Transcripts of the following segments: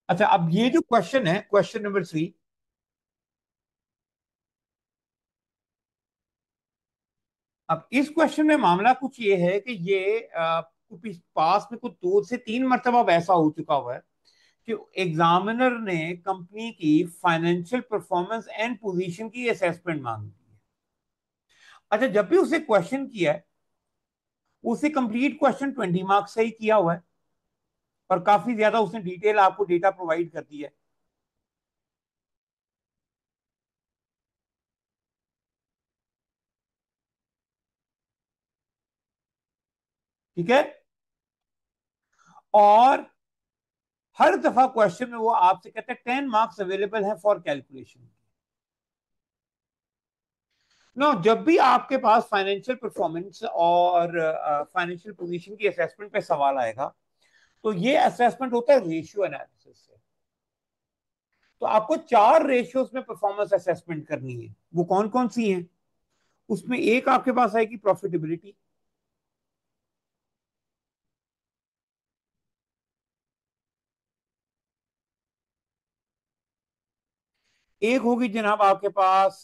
अच्छा, अब ये जो क्वेश्चन है, क्वेश्चन नंबर 3। अब इस क्वेश्चन में मामला कुछ ये है कि ये पास में कुछ 2 से 3 मरतबा अब ऐसा हो चुका हुआ है कि एग्जामिनर ने कंपनी की फाइनेंशियल परफॉर्मेंस एंड पोजीशन की असेसमेंट मांगी है। अच्छा, जब भी उसे क्वेश्चन किया है, उसे कंप्लीट क्वेश्चन 20 मार्क्स से ही किया हुआ है, और काफी ज्यादा उसने डिटेल आपको डेटा प्रोवाइड कर दिया है। ठीक है। और हर दफा क्वेश्चन में वो आपसे कहते हैं 10 मार्क्स अवेलेबल है फॉर कैलकुलेशन। नो, जब भी आपके पास फाइनेंशियल परफॉर्मेंस और फाइनेंशियल पोजीशन की असेसमेंट पे सवाल आएगा, तो ये असेसमेंट होता है रेशियो एनालिसिस से। तो आपको 4 रेशियोज में परफॉर्मेंस असेसमेंट करनी है। वो कौन कौन सी हैं? उसमें एक आपके पास आएगी प्रॉफिटेबिलिटी, एक होगी जनाब आपके पास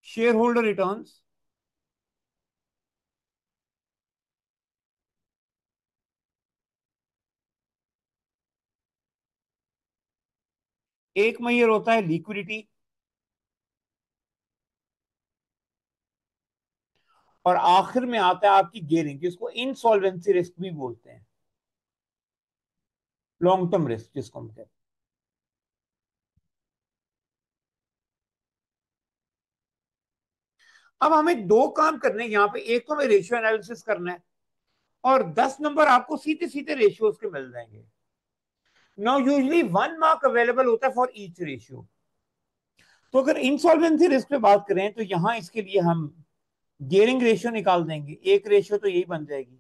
शेयर होल्डर रिटर्न्स, एक मेजर होता है लिक्विडिटी, और आखिर में आता है आपकी गेयरिंग, जिसको इंसॉल्वेंसी रिस्क भी बोलते हैं, लॉन्ग टर्म रिस्क जिसको हम कहते हैं। अब हमें दो काम करने हैं यहाँ पे। एक तो हमें रेशियो एनालिसिस करना है, और 10 नंबर आपको सीधे सीधे रेशियोज के मिल जाएंगे। नाउ यूजली 1 मार्क अवेलेबल होता है फॉर ईच रेशियो। तो अगर इंसॉल्वेंसी रिस्क पे बात करें, तो यहां इसके लिए हम गियरिंग रेशियो निकाल देंगे। एक रेशियो तो यही बन जाएगी।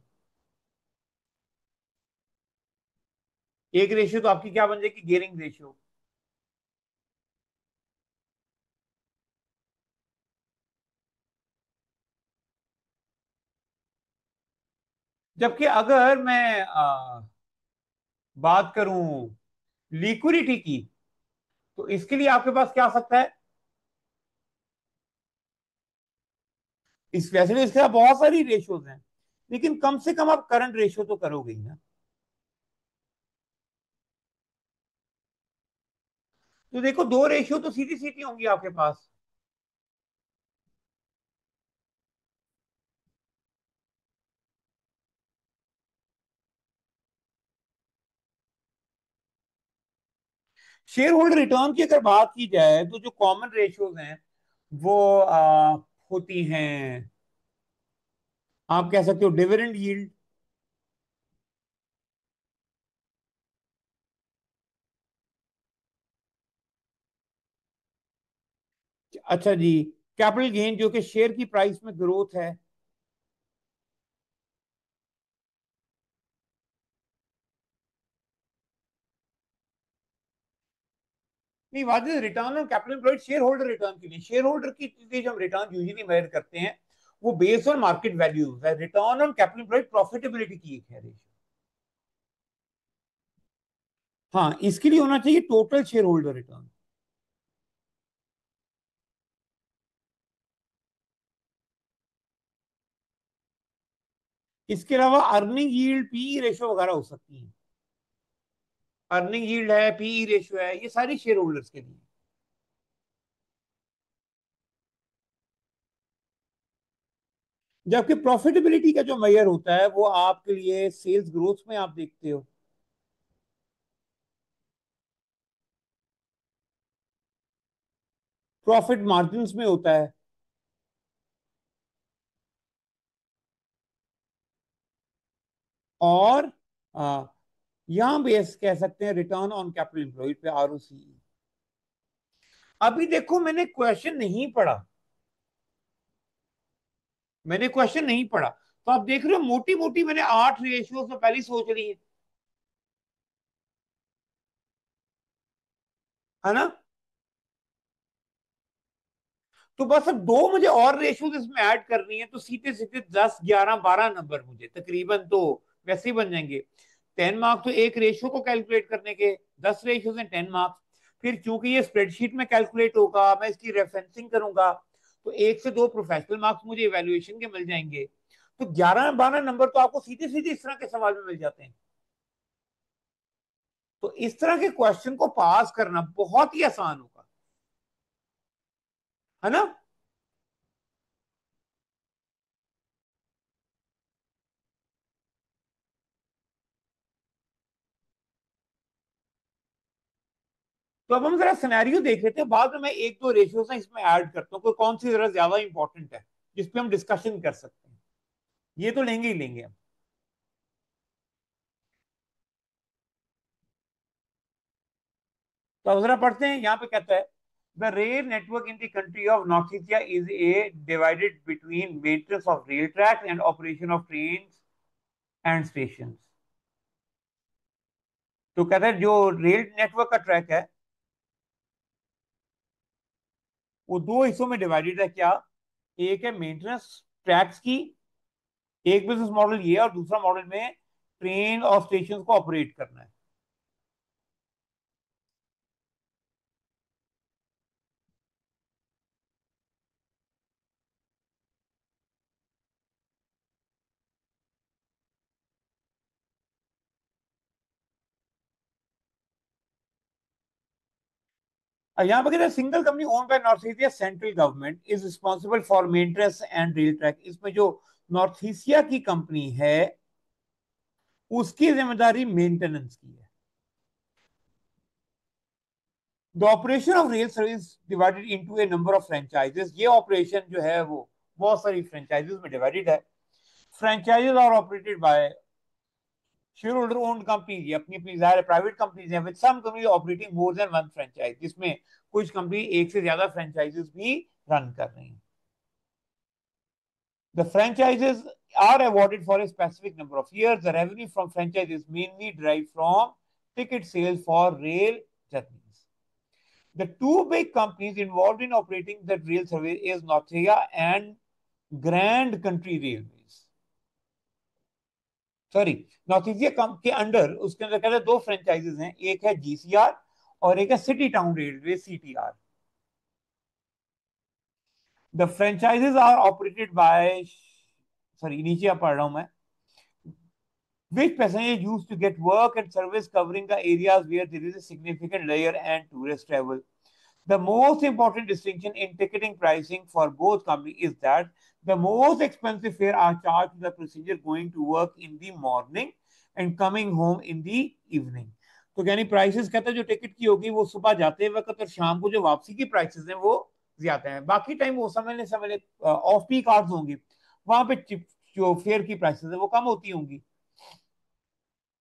एक रेशियो तो आपकी क्या बन जाएगी? Gearing ratio. जबकि अगर मैं बात करूं लिक्विडिटी की, तो इसके लिए आपके पास क्या आ सकता है? इस वैसे तो इसके साथ बहुत सारी रेशियोज हैं, लेकिन कम से कम आप करंट रेशियो तो करोगे ही ना। तो देखो, दो रेशियो तो सीधी सीधी होंगी आपके पास। शेयर होल्डर रिटर्न की अगर बात की जाए, तो जो कॉमन रेशियोज हैं वो होती हैं, आप कह सकते हो डिविडेंड यील्ड। अच्छा जी, कैपिटल गेन जो कि शेयर की प्राइस में ग्रोथ है। नहीं, वाजिब return on capital employed share holder return के लिए, शेयर होल्डर की चीजें जो हम रिटर्न यूजुअली मेजर करते हैं, वो बेस्ड ऑन मार्केट वैल्यू है। Return on capital employed profitability की एक है रेशियो। हाँ, इसके लिए होना चाहिए टोटल शेयर होल्डर रिटर्न। इसके अलावा अर्निंग यील्ड, पी रेशियो वगैरह हो सकती है। अर्निंग यील्ड है, पी रेशियो है, ये सारी शेयर होल्डर्स के लिए। जबकि प्रॉफिटेबिलिटी का जो मेजर होता है, वो आपके लिए सेल्स ग्रोथ में आप देखते हो, प्रॉफिट मार्जिन में होता है, और यहां बेस कह सकते हैं रिटर्न ऑन कैपिटल एम्प्लॉयड पे, आरओसी। अभी देखो, मैंने क्वेश्चन नहीं पढ़ा, मैंने क्वेश्चन नहीं पढ़ा, तो आप देख रहे हो मोटी मोटी मैंने 8 रेशियो तो पहले ही सोच ली है ना। तो बस अब दो मुझे और रेशियोज इसमें ऐड करनी है, तो सीधे सीधे 10, 11, 12 नंबर मुझे तकरीबन तो वैसे ही बन जाएंगे। 10 मार्क्स तो एक रेशियो को कैलकुलेट करने के, 10 रेशियोज हैं, 10 मार्क्स। फिर चूंकि ये स्प्रेडशीट में कैलकुलेट होगा, मैं इसकी रेफरेंसिंग करूंगा, तो 1 से 2 प्रोफेशनल मार्क्स मुझे इवेल्युएशन के मिल जाएंगे। तो 11-12 नंबर तो आपको सीधे सीधे इस तरह के सवाल में मिल जाते हैं। तो इस तरह के क्वेश्चन को पास करना बहुत ही आसान होगा, है ना। तो अब हम जरा सिनेरियो देख लेते हैं, बाद में मैं 1-2 रेशियोज ना इसमें ऐड करता हूँ, कोई कौन सी जरा ज्यादा इंपॉर्टेंट है जिसपे हम डिस्कशन कर सकते हैं। ये तो लेंगे ही लेंगे हम। तो अब जरा पढ़ते हैं, यहाँ पे कहता है the rail network in the country of north India is a divided between maintenance of rail track and operation of train and station. तो कहता है जो रेल नेटवर्क का ट्रैक है वो 2 हिस्सों में डिवाइडेड है। क्या? एक है मेंटेनेंस ट्रैक्स की, एक बिजनेस मॉडल ये है, और दूसरा मॉडल में ट्रेन और स्टेशन को ऑपरेट करना है। यहाँ पर कहते हैं single company own by north east central government is responsible for maintenance and rail track. इसमें जो नॉर्थ ईस्टिया की कंपनी है उसकी जिम्मेदारी मेंटेनेंस की है। The operation of rail service divided into a number of franchises. ये ऑपरेशन जो है वो बहुत सारी फ्रेंचाइजेस में डिवाइडेड है। Franchises are operated by share holder owned companies, ये अपनी अपनी जाहिर प्राइवेट कंपनीज हैं, with some companies operating more than one franchise, जिसमें कुछ कंपनी एक से ज्यादा फ्रेंचाइजेस भी रन कर रही हैं। The franchises are awarded for a specific number of years. The revenue from franchises mainly derived from ticket sales for rail journeys. The two big companies involved in operating the rail service is Northia and Grand Country Railways. Sorry, north east के under उसके अंदर कहते हैं 2 franchises हैं, एक है GCR और एक है city town railway CTR. The franchises are operated by, sorry नीचे आप पढ़ रहा हूं मैं, which passengers used to get work and service covering the areas where there is a significant leisure and tourist travel. The most important distinction in ticketing pricing for both companies is that the most expensive fare are charged to the passenger going to work in the morning and coming home in the evening. तो यानी prices कहते हैं जो ticket की होगी वो सुबह जाते वक्त, और शाम को जो वापसी की प्राइसेस हैं वो ज्यादा हैं। बाकी टाइम वो समझ ले ऑफ पीक आवर्स होंगी, वहां पे जो फेयर की प्राइसेस है वो कम होती होंगी,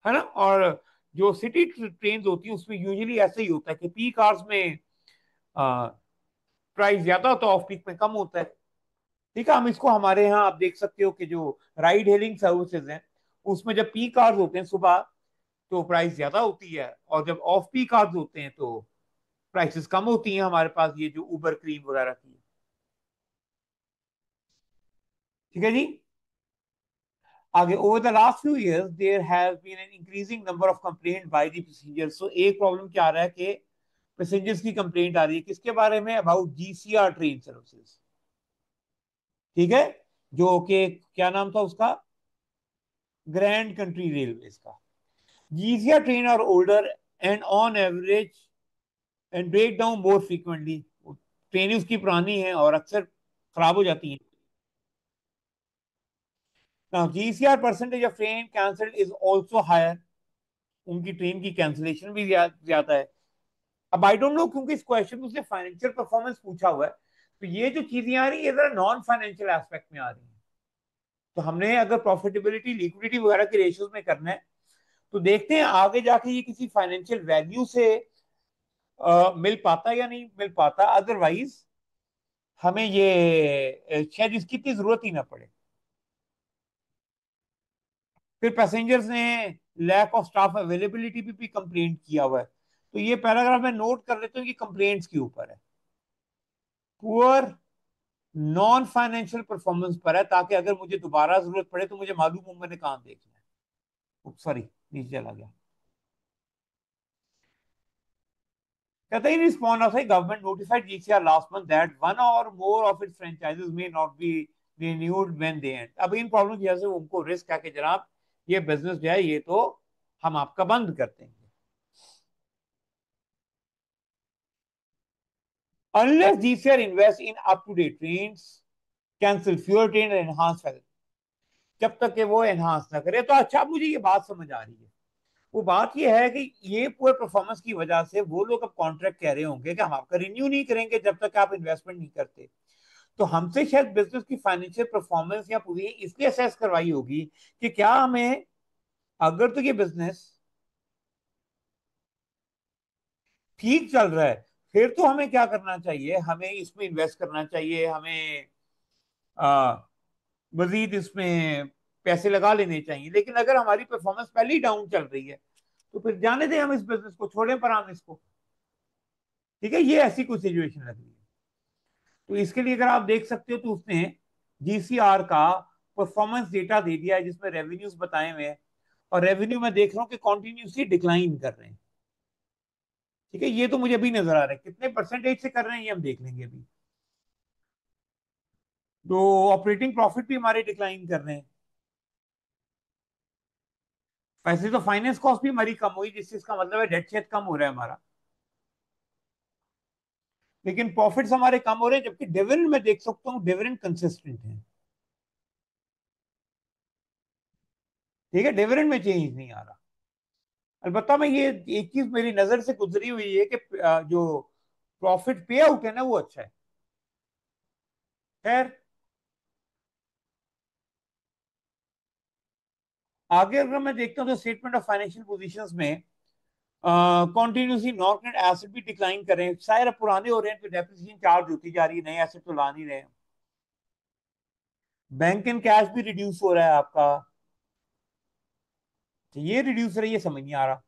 है ना। और जो सिटी ट्रेन होती है उसमें यूजुअली ऐसा ही होता है कि पीक आवर्स में प्राइस ज्यादा होता है, ऑफ पीक में कम होता है। ठीक है, हम इसको हमारे यहाँ आप देख सकते हो कि जो राइड हेलिंग सर्विसेज हैं उसमें जब पीक आवर्स होते हैं सुबह तो प्राइस ज्यादा होती है, और जब ऑफ पीक आवर्स होते हैं तो प्राइसेस कम होती हैं। हमारे पास ये जो उबर क्रीम वगैरह की, ठीक है जी। आगे, over the last few years there has been an increasing number of complaint by the passengers. So एक प्रॉब्लम क्या आ रहा है कि पैसेंजर्स की कंप्लेंट आ रही है, किसके बारे में? About GCR train services. ठीक है, जो कि क्या नाम था उसका, ग्रैंड कंट्री रेलवेज का। GCR train are older and on average and break down more frequently. ट्रेनें उसकी पुरानी हैं और अक्सर खराब हो जाती हैं। Now GCR percentage of train cancelled is also higher. उनकी ट्रेन की कैंसिलेशन भी ज्यादा है। अब आई डोंट नो, क्योंकि इस क्वेश्चन में उसने फाइनेंशियल परफॉर्मेंस पूछा हुआ है, तो ये जो चीजें आ रही है ये जरा नॉन फाइनेंशियल एस्पेक्ट में आ रही है। तो हमने अगर प्रॉफिटेबिलिटी लिक्विडिटी वगैरह के रेशियोज में करना है तो देखते हैं आगे जाके ये किसी फाइनेंशियल वैल्यू से मिल पाता या नहीं मिल पाता। अदरवाइज हमें ये शायद इसकी इतनी जरूरत ही ना पड़े। फिर पैसेंजर्स ने लैक ऑफ स्टाफ अवेलेबिलिटी भी कंप्लेंट किया हुआ है, तो ये पैराग्राफ मैं नोट कर लेता हूँ कि कंप्लेंट्स के ऊपर है, पुअर नॉन फाइनेंशियल परफॉर्मेंस पर है, ताकि अगर मुझे दोबारा जरूरत पड़े तो मुझे मालूम हो मैंने कहाँ देखना है। सॉरी, नीचे चला गया। कहता है in response of government notified GCR last month that one or more of its franchises may not be renewed when they end. अब इन प्रॉब्लम की वजह से उनको रिस्क है कि जनाब ये बिजनेस जो है ये तो हम आपका बंद कर देंगे। Unless GCR invest in up-to-date trains, cancel fewer train and enhance facility, जब तक कि वो एनहांस ना करे। तो अच्छा मुझे ये बात समझ आ रही है। वो बात ये है कि ये पूरे परफॉर्मेंस की वजह से वो लोग अब कॉन्ट्रैक्ट कह रहे होंगे कि हम आपका रिन्यू नहीं करेंगे जब तक आप इन्वेस्टमेंट नहीं करते। तो हमसे शायद बिजनेस की फाइनेंशियल परफॉर्मेंस या पूरी इसलिए असेस करवाई होगी कि क्या हमें, अगर तो ये बिजनेस ठीक चल रहा है फिर तो हमें क्या करना चाहिए, हमें इसमें इन्वेस्ट करना चाहिए, हमें मजीद इसमें पैसे लगा लेने चाहिए। लेकिन अगर हमारी परफॉर्मेंस पहले ही डाउन चल रही है तो फिर जाने दें, हम इस बिजनेस को छोड़ें पर हम इसको। ठीक है, ये ऐसी कोई सिचुएशन लग रही है। तो इसके लिए अगर आप देख सकते हो तो उसने जीसीआर का परफॉर्मेंस डेटा दे दिया है जिसमें रेवेन्यूज बताए हुए हैं, और रेवेन्यू में देख रहा हूँ कि कॉन्टिन्यूसली डिक्लाइन कर रहे हैं। ठीक है, ये तो मुझे अभी नजर आ रहा है, कितने परसेंटेज से कर रहे हैं ये हम देख लेंगे अभी। तो ऑपरेटिंग प्रॉफिट भी हमारे डिक्लाइन कर रहे हैं। वैसे तो फाइनेंस कॉस्ट भी हमारी कम हुई, जिस चीज का मतलब है डेट शेयर कम हो रहा है हमारा। लेकिन प्रॉफिट्स हमारे कम हो रहे हैं, जबकि डिविडेंड में देख सकता हूँ डिविडेंड कंसिस्टेंट है। ठीक है, डिविडेंड में चेंज नहीं आ रहा। अलबत्ता मैं ये एक चीज मेरी नजर से गुजरी हुई है कि जो प्रॉफिट पे आउट है ना वो अच्छा है। खैर, आगे अगर मैं देखता हूँ तो स्टेटमेंट ऑफ फाइनेंशियल पोजीशंस में कॉन्टिन्यूसली नॉन करंट एसेट भी डिक्लाइन कर रहे हैं, शायद अब पुराने हो रहे हैं तो डेप्रिसिएशन चार्ज होती जा रही है, नए एसेट तो ला नहीं रहे हैं। बैंक एंड कैश भी रिड्यूस हो रहा है आपका। तो ये रिड्यूस रही है, समझ नहीं आ रहा।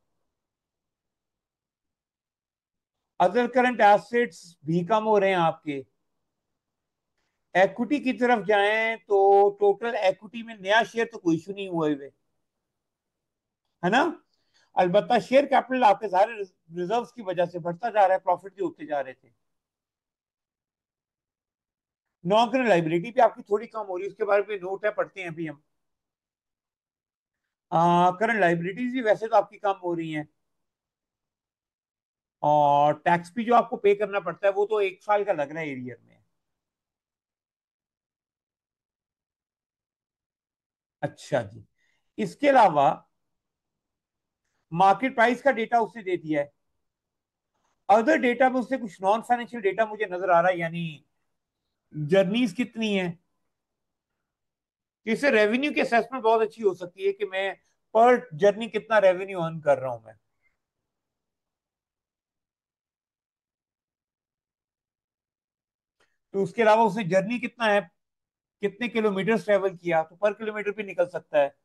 अदर करंट एसेट्स भी कम हो रहे हैं आपके। इक्विटी की तरफ जाएं तो टोटल इक्विटी में नया शेयर तो कोई इशू नहीं हुआ है ना। अलबत्ता शेयर कैपिटल आपके सारे रिजर्व्स की वजह से बढ़ता जा रहा है, प्रॉफिट जो होते जा रहे थे। नॉन करंट लाइबिलिटी भी आपकी थोड़ी कम हो रही है, उसके बारे में नोट है, पढ़ते हैं अभी हम। करंट लाइबिलिटीज भी वैसे तो आपकी कम हो रही हैं, और टैक्स भी जो आपको पे करना पड़ता है वो तो 1 साल का लग रहा है एरियर में। अच्छा जी। इसके अलावा मार्केट प्राइस का डेटा उसने दे दिया है। अदर डेटा में उससे कुछ नॉन फाइनेंशियल डेटा मुझे नजर आ रहा है, यानी जर्नीज कितनी है। इससे रेवेन्यू की असेसमेंट बहुत अच्छी हो सकती है कि मैं पर जर्नी कितना रेवेन्यू अर्न कर रहा हूं मैं। तो उसके अलावा उसने जर्नी कितना है, कितने किलोमीटर ट्रेवल किया, तो पर किलोमीटर भी निकल सकता है।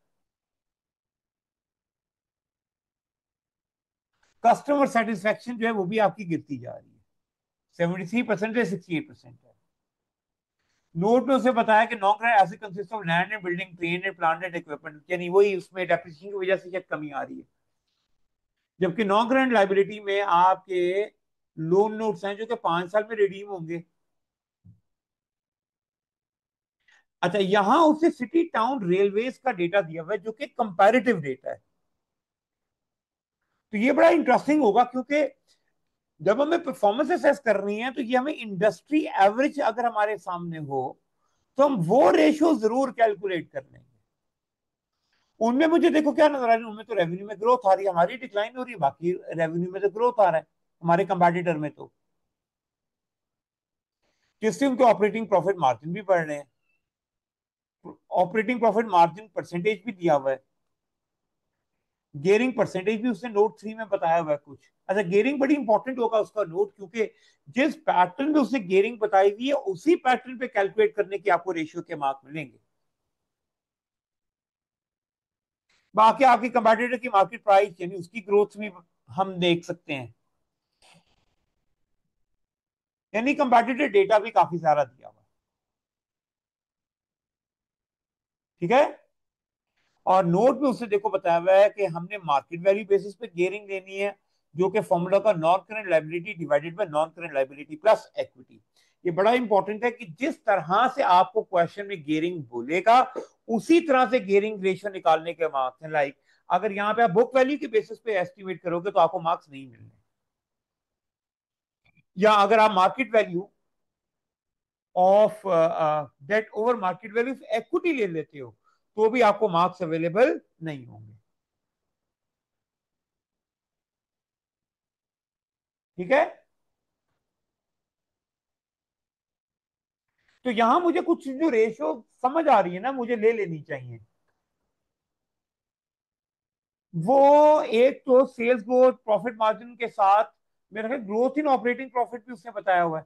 कस्टमर सेटिस्फेक्शन जो है वो भी आपकी गिरती जा रही है, 73% है, 68% है। नोट में उसे बताया कि non current asset consist of land and building, train and plant and equipment, यानी वही उसमें डेप्रिसिएशन की वजह से शायद कमी आ रही है। जबकि नॉन करंट लाइबिलिटी में आपके लोन नोट्स हैं जो कि 5 साल में रिडीम होंगे। अच्छा, यहां उसे सिटी टाउन रेलवेज का डेटा दिया हुआ है जो कि कंपैरेटिव डेटा है। तो ये बड़ा इंटरेस्टिंग होगा, क्योंकि जब हमें परफॉर्मेंस असेस करनी है तो ये हमें इंडस्ट्री एवरेज अगर हमारे सामने हो तो हम वो रेशियो जरूर कैलकुलेट कर लेंगे। उनमें मुझे देखो क्या नजर आ रहा है, उनमें तो रेवेन्यू में ग्रोथ आ रही है, हमारी डिक्लाइन हो रही है, बाकी रेवेन्यू में तो ग्रोथ आ रहा है हमारे कंपेटिटर में तो, जिससे उनके ऑपरेटिंग प्रॉफिट मार्जिन भी बढ़ रहे हैं। ऑपरेटिंग प्रॉफिट मार्जिन परसेंटेज भी दिया हुआ है, गेयरिंग परसेंटेज भी उसने नोट 3 में बताया हुआ है कुछ। अच्छा, गेयरिंग बड़ी इंपॉर्टेंट होगा उसका नोट, क्योंकि जिस पैटर्न में उसने गेयरिंग बताई हुई है उसी पैटर्न पे कैलकुलेट करने की आपको रेशियो के मार्क मिलेंगे। बाकी आपकी कंपेटिटर की मार्केट प्राइस यानी उसकी ग्रोथ भी हम देख सकते हैं, यानी कंपेटिटर डेटा भी काफी सारा दिया हुआ है। ठीक है, और नोट में उसने देखो बताया हुआ है कि हमने मार्केट वैल्यू बेसिस पे गियरिंग लेनी है, जो कि फॉर्मूला का non current liability divided by non current liability plus equity. ये बड़ा इंपॉर्टेंट है कि जिस तरह से आपको क्वेश्चन में गियरिंग बोलेगा उसी तरह से गियरिंग रेशियो निकालने के मार्क्स हैं। लाइक अगर यहाँ पे आप बुक वैल्यू के बेसिस पे एस्टिमेट करोगे तो आपको मार्क्स नहीं मिलने, या अगर आप market value of debt over market value equity ले लेते हो तो भी आपको मार्क्स अवेलेबल नहीं होंगे। ठीक है। तो यहां मुझे कुछ जो रेशियो समझ आ रही है ना मुझे ले लेनी चाहिए। वो एक तो सेल्स ग्रोथ प्रॉफिट मार्जिन के साथ मेरा ख्याल ग्रोथ इन ऑपरेटिंग प्रॉफिट भी उसने बताया हुआ है।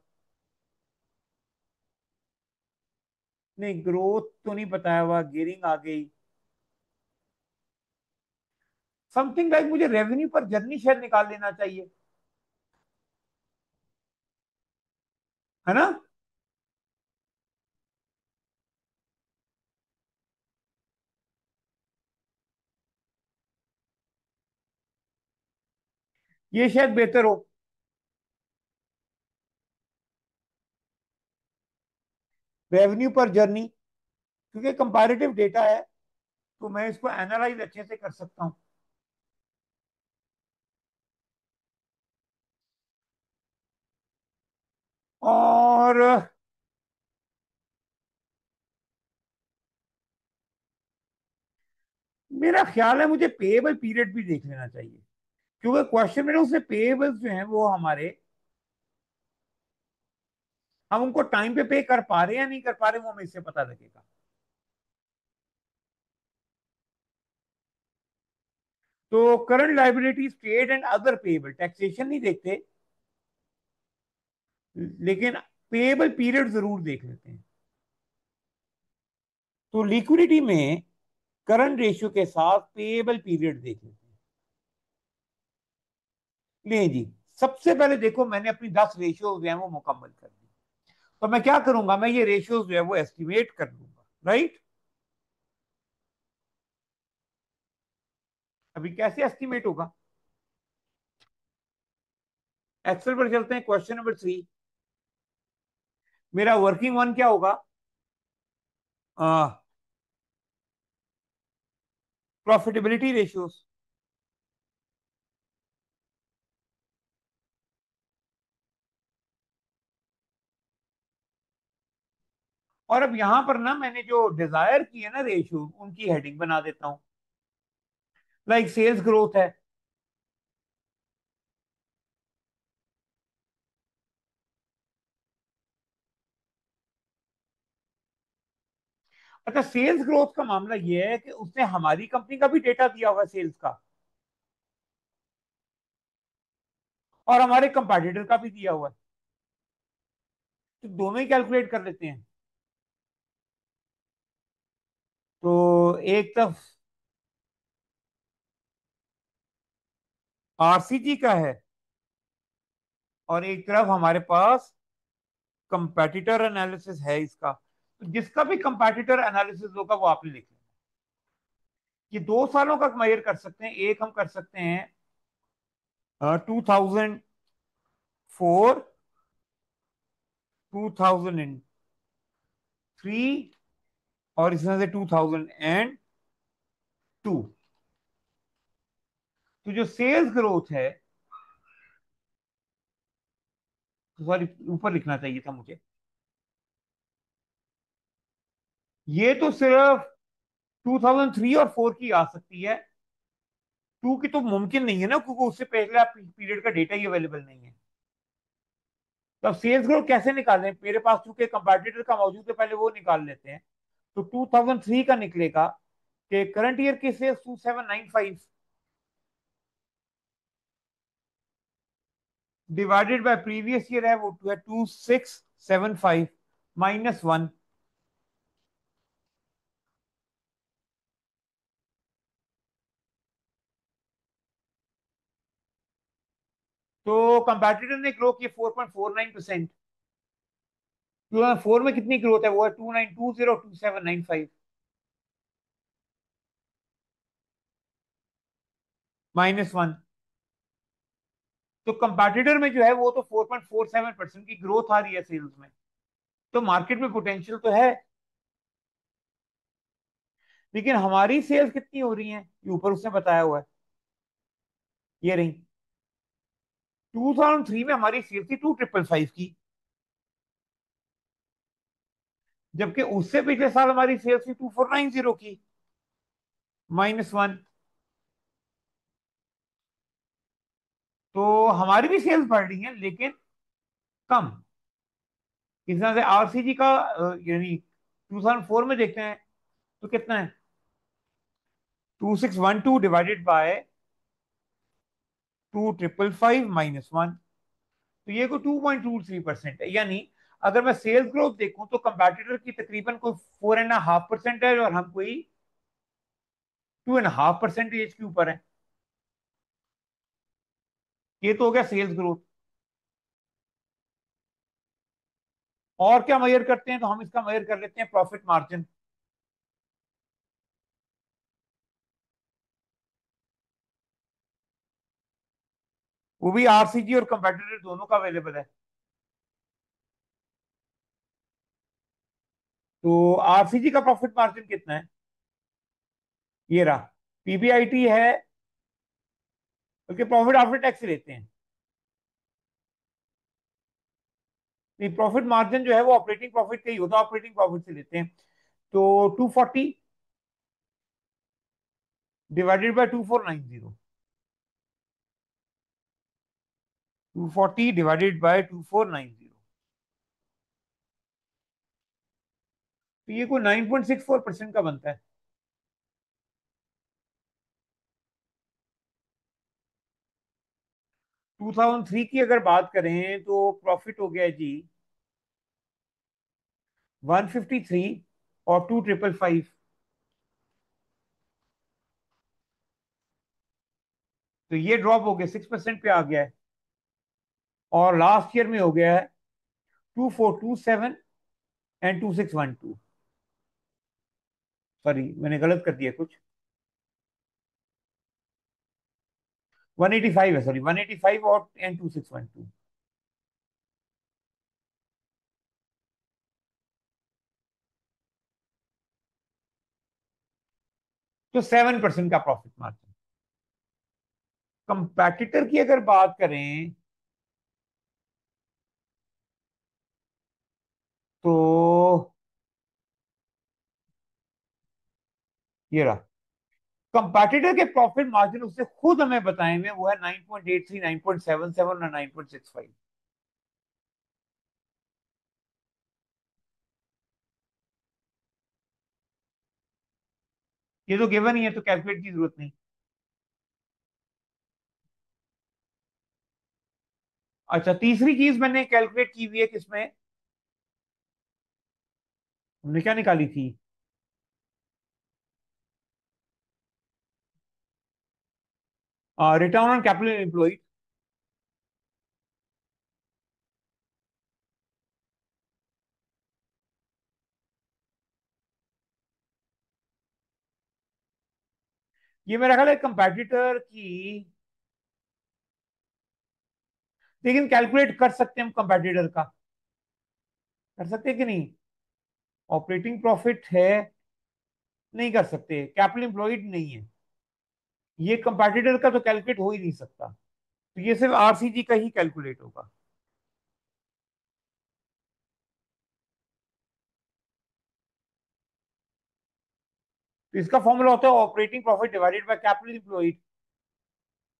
नहीं, ग्रोथ तो नहीं बताया हुआ, गियरिंग आ गई। समथिंग लाइक मुझे रेवेन्यू पर जर्नी शायद निकाल लेना चाहिए, है ना। ये शायद बेहतर हो। रेवेन्यू पर जर्नी, क्योंकि कंपैरेटिव डेटा है तो मैं इसको एनालाइज अच्छे से कर सकता हूं। और मेरा ख्याल है मुझे पेएबल पीरियड भी देख लेना चाहिए, क्योंकि क्वेश्चन में ना उससे पेएबल्स जो हैं वो हमारे, हम उनको टाइम पे पे कर पा रहे हैं या नहीं कर पा रहे वो हमें इससे पता लगेगा। तो current liabilities trade and other payable, taxation नहीं देखते लेकिन पेएबल पीरियड जरूर देख लेते हैं। तो लिक्विडिटी में करंट रेशियो के साथ पेएबल पीरियड देख लेते हैं। ले जी, सबसे पहले देखो मैंने अपनी 10 रेशियोज जो है वो मुकम्मल कर दी। तो मैं क्या करूंगा, मैं ये रेशियोज जो है वो एस्टिमेट कर लूंगा, राइट। अभी कैसे एस्टिमेट होगा, एक्सेल पर चलते हैं। क्वेश्चन नंबर 3, मेरा वर्किंग वन क्या होगा, प्रॉफिटेबिलिटी रेशियोज। और अब यहां पर ना मैंने जो डिजायर की है ना रेशियो उनकी हेडिंग बना देता हूं। लाइक सेल्स ग्रोथ है। अच्छा, सेल्स ग्रोथ का मामला यह है कि उसने हमारी कंपनी का भी डेटा दिया हुआ है सेल्स का, और हमारे कंपैटिटर का भी दिया हुआ है। तो दोनों ही कैलकुलेट कर लेते हैं। तो एक तरफ आरसीजी का है और एक तरफ हमारे पास कंपैटिटर एनालिसिस है इसका। तो जिसका भी कंपैटिटर एनालिसिस होगा वो आपने लिख लेना। ये 2 सालों का कंपेयर कर सकते हैं, एक हम कर सकते हैं 2004, 2003, और इसमें से 2002। तो जो सेल्स ग्रोथ है, सॉरी ऊपर लिखना चाहिए था मुझे, ये तो सिर्फ 2003 और 4 की आ सकती है। 2 की तो मुमकिन नहीं है ना, क्योंकि उससे पहले आप पीरियड का डेटा ही अवेलेबल नहीं है। तो अब सेल्स ग्रोथ कैसे निकालें, मेरे पास चूंकि कंपैटिटर का मौजूद है, पहले वो निकाल लेते हैं। तो 2003 का निकलेगा कि करंट ईयर की sales 2795 divided by previous year है वो 2675 -1। तो कंपैटिटर ने ग्रो किया 4.49%। 2004 में कितनी ग्रोथ है, वो है 29202795। -1। तो कंपैटिटर में जो है वो तो 4.47% की ग्रोथ आ रही है सेल्स में। तो मार्केट में पोटेंशियल तो है। लेकिन हमारी सेल्स कितनी हो रही हैं, ये ऊपर उसने बताया हुआ है, ये रही। 2003 में हमारी सेल्स थी 2555 की, जबकि उससे पिछले साल हमारी सेल्स थी 2490 की, -1। तो हमारी भी सेल्स बढ़ रही हैं लेकिन कम। इस तरह से आरसीजी का यानी 2004 में देखते हैं तो कितना है, 2612 डिवाइडेड बाय 2555 -1। तो ये को 2.23% है। यानी अगर मैं सेल्स ग्रोथ देखूं तो कंपैटिटर की तकरीबन कोई 4.5% है और हम कोई 2.5% के ऊपर है। ये तो हो गया सेल्स ग्रोथ। और क्या मेजर करते हैं, तो हम इसका मेजर कर लेते हैं प्रॉफिट मार्जिन। वो भी आरसीजी और कंपैटिटर दोनों का अवेलेबल है। तो आरसीजी का प्रॉफिट मार्जिन कितना है, ये रहा। पीबीआईटी है, बल्कि प्रॉफिट आफ्टर टैक्स लेते हैं। प्रॉफिट मार्जिन जो है वो ऑपरेटिंग प्रॉफिट का ही होता है, ऑपरेटिंग प्रॉफिट से लेते हैं। तो 240 डिवाइडेड बाय 2490, 240 डिवाइडेड बाय 2490, तो ये कोई 9.64% का बनता है। 2003 की अगर बात करें तो प्रॉफिट हो गया जी 153 और 2555। तो ये ड्रॉप हो गया 6% पे आ गया है। और लास्ट ईयर में हो गया है 2427 एंड 2612। सॉरी, मैंने गलत कर दिया कुछ, 185 है, सॉरी 185 और एंड 2612। तो 7% का प्रॉफिट मार्जिन। कंपैटिटर की अगर बात करें तो ये रहा। कंपैटिटर के प्रॉफिट मार्जिन उससे खुद हमें बताए हुए वो है 9.83, 9.77 और 9.65। ये तो गिवन ही है, तो कैलकुलेट की जरूरत नहीं। अच्छा, तीसरी चीज मैंने कैलकुलेट की हुई है किसमें, हमने क्या निकाली थी, रिटर्न ऑन कैपिटल एम्प्लॉयड। ये मेरा ख्याल है कंपैटिटर की, लेकिन कैलकुलेट कर सकते हैं हम कंपैटिटर का, कर सकते हैं कि नहीं। ऑपरेटिंग प्रॉफिट है, नहीं कर सकते, कैपिटल एम्प्लॉयड नहीं है, ये कंपैटिटर का तो कैलकुलेट हो ही नहीं सकता। तो ये सिर्फ आरसीजी का ही कैलकुलेट होगा। तो इसका फॉर्मूला होता है operating profit divided by capital employed.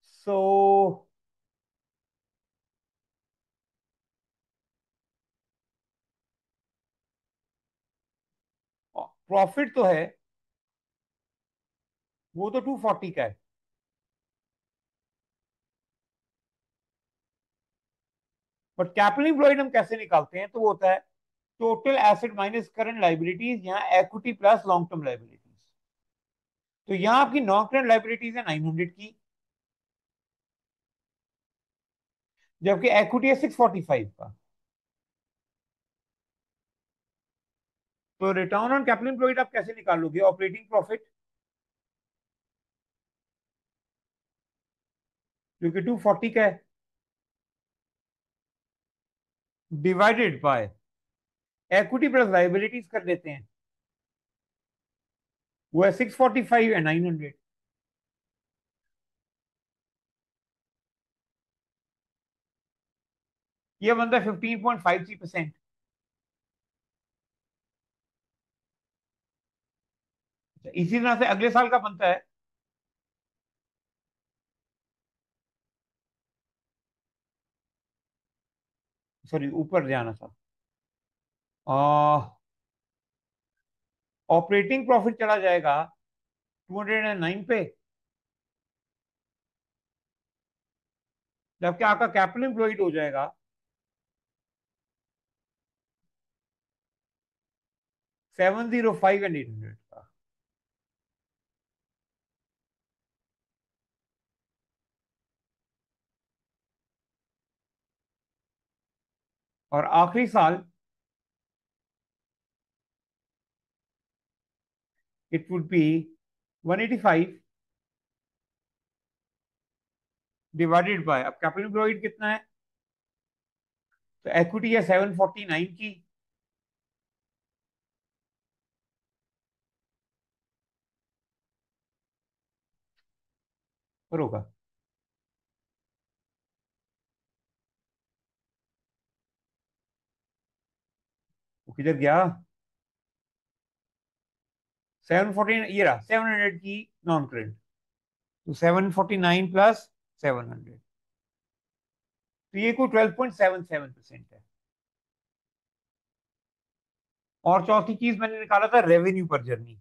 So profit तो है, वो तो 240 का है। बट कैपिटल एम्प्लॉयड हम कैसे निकालते हैं, तो वो होता है total asset minus current liabilities, यहाँ equity plus long term liabilities. तो यहाँ आपकी नॉन करंट लाइबिलिटीज है 900 की, जबकि इक्विटी है 645 का। तो रिटर्न ऑन कैपिटल एम्प्लॉयड आप कैसे निकालोगे, ऑपरेटिंग प्रॉफिट जो कि 240 का है, divided by equity plus liabilities कर देते हैं, वो है 645 एंड 900। ये बनता है 15.53%। इसी तरह से अगले साल का बनता है, सॉरी ऊपर जाना था, ऑपरेटिंग प्रॉफिट चला जाएगा 209 पे, जबकि आपका कैपिटल एम्प्लॉयड हो जाएगा 705 एंड 800 का। और आखिरी साल it would be 185 divided by, अब कैपिटल एम्प्लॉयड कितना है, तो इक्विटी है 749 की, और होगा, वो किधर गया, 749, ये रहा 700 की नॉन करेंट, तो 749 प्लस 700, तो ये कोई 12.77% है। और चौथी चीज मैंने निकाला था रेवेन्यू पर जर्नी,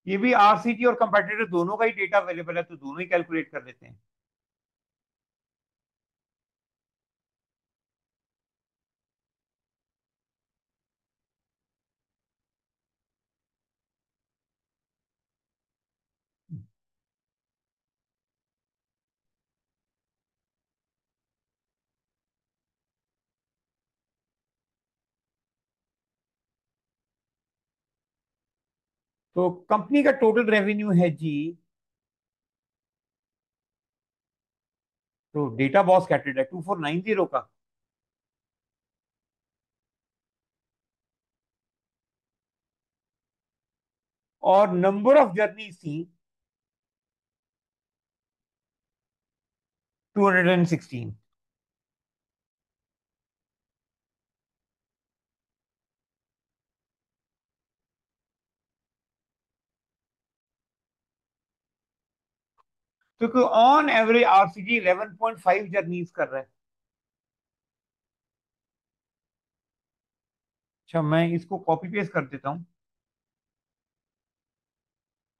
ये भी आरसीटी और कंपेटिटर दोनों का ही डेटा अवेलेबल है, तो दोनों ही कैलकुलेट कर लेते हैं। तो कंपनी का टोटल रेवेन्यू है जी, तो डेटा बॉस कैटेड है 2490 का, और नंबर ऑफ जर्नी थी 216। तो ऑन एवरेज आरसीजी 11.5 जर्नीज कर रहा है। अच्छा, मैं इसको कॉपी पेस्ट कर देता हूँ,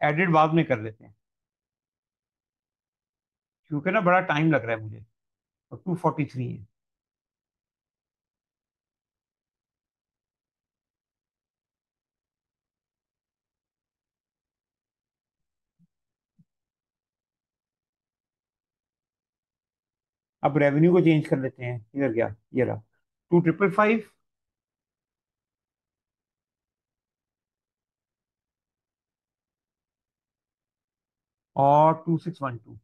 एडिट बाद में कर लेते हैं, क्योंकि ना बड़ा टाइम लग रहा है मुझे, और 243 है। अब रेवेन्यू को चेंज कर लेते हैं, इधर गया, ये रहा 2555 और 2612।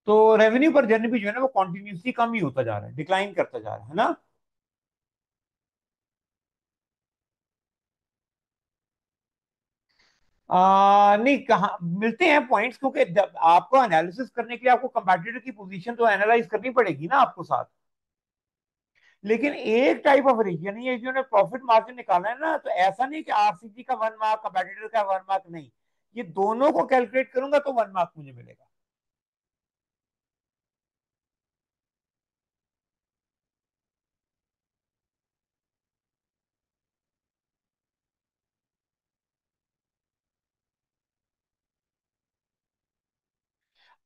तो रेवेन्यू पर जर्नी भी जो है ना वो कॉन्टिन्यूसली कम ही होता जा रहा है, डिक्लाइन करता जा रहा है ना। नहीं, कहाँ मिलते हैं पॉइंट्स, क्योंकि जब आपको एनालिसिस करने के लिए आपको कंपैटिटर की पोजीशन तो एनालाइज करनी पड़ेगी ना आपको साथ। लेकिन एक टाइप ऑफ रीजन है, ये जो ने प्रॉफिट मार्जिन निकाला है ना, तो ऐसा नहीं कि आरसीजी का 1 मार्क कंपैटिटर का 1 मार्क, नहीं, ये दोनों को कैलकुलेट करूंगा तो 1 मार्क मुझे मिलेगा।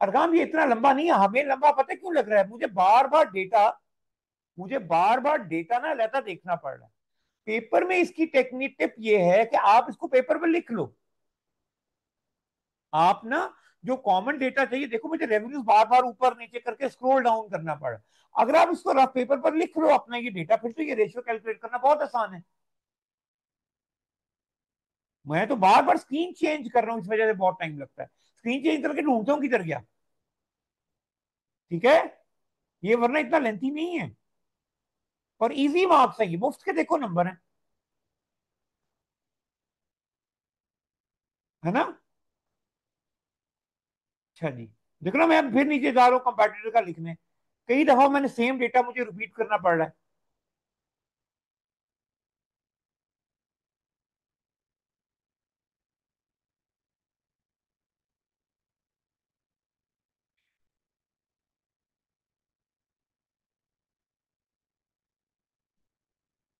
अरगाम ये इतना लंबा नहीं है, हमें लंबा पता है क्यों लग रहा है, मुझे बार बार डेटा ना लेता देखना पड़ रहा है। पेपर में इसकी टेक्निक टिप ये है कि आप इसको पेपर पर लिख लो, आप ना जो कॉमन डेटा चाहिए, देखो मुझे रेवेन्यूज बार बार ऊपर नीचे करके स्क्रॉल डाउन करना पड़ा। अगर आप इसको रफ पेपर पर लिख लो अपना ये डेटा, फिर तो ये रेशियो कैलकुलेट करना बहुत आसान है। मैं तो बार बार स्क्रीन चेंज कर रहा हूँ, इस वजह से बहुत टाइम लगता है। स्क्रीन चेंज करके ढूंढता हूँ किधर गया। ठीक है, ये वरना इतना लेंथी नहीं है। और इजी मार्क्स है, ये मुफ्त के देखो नंबर है। है ना। अच्छा जी। देखो ना, मैं अब फिर नीचे जा रहा हूँ कंपैटिटर का लिखने। कई दफा मैंने सेम डेटा मुझे रिपीट करना पड़ रहा है।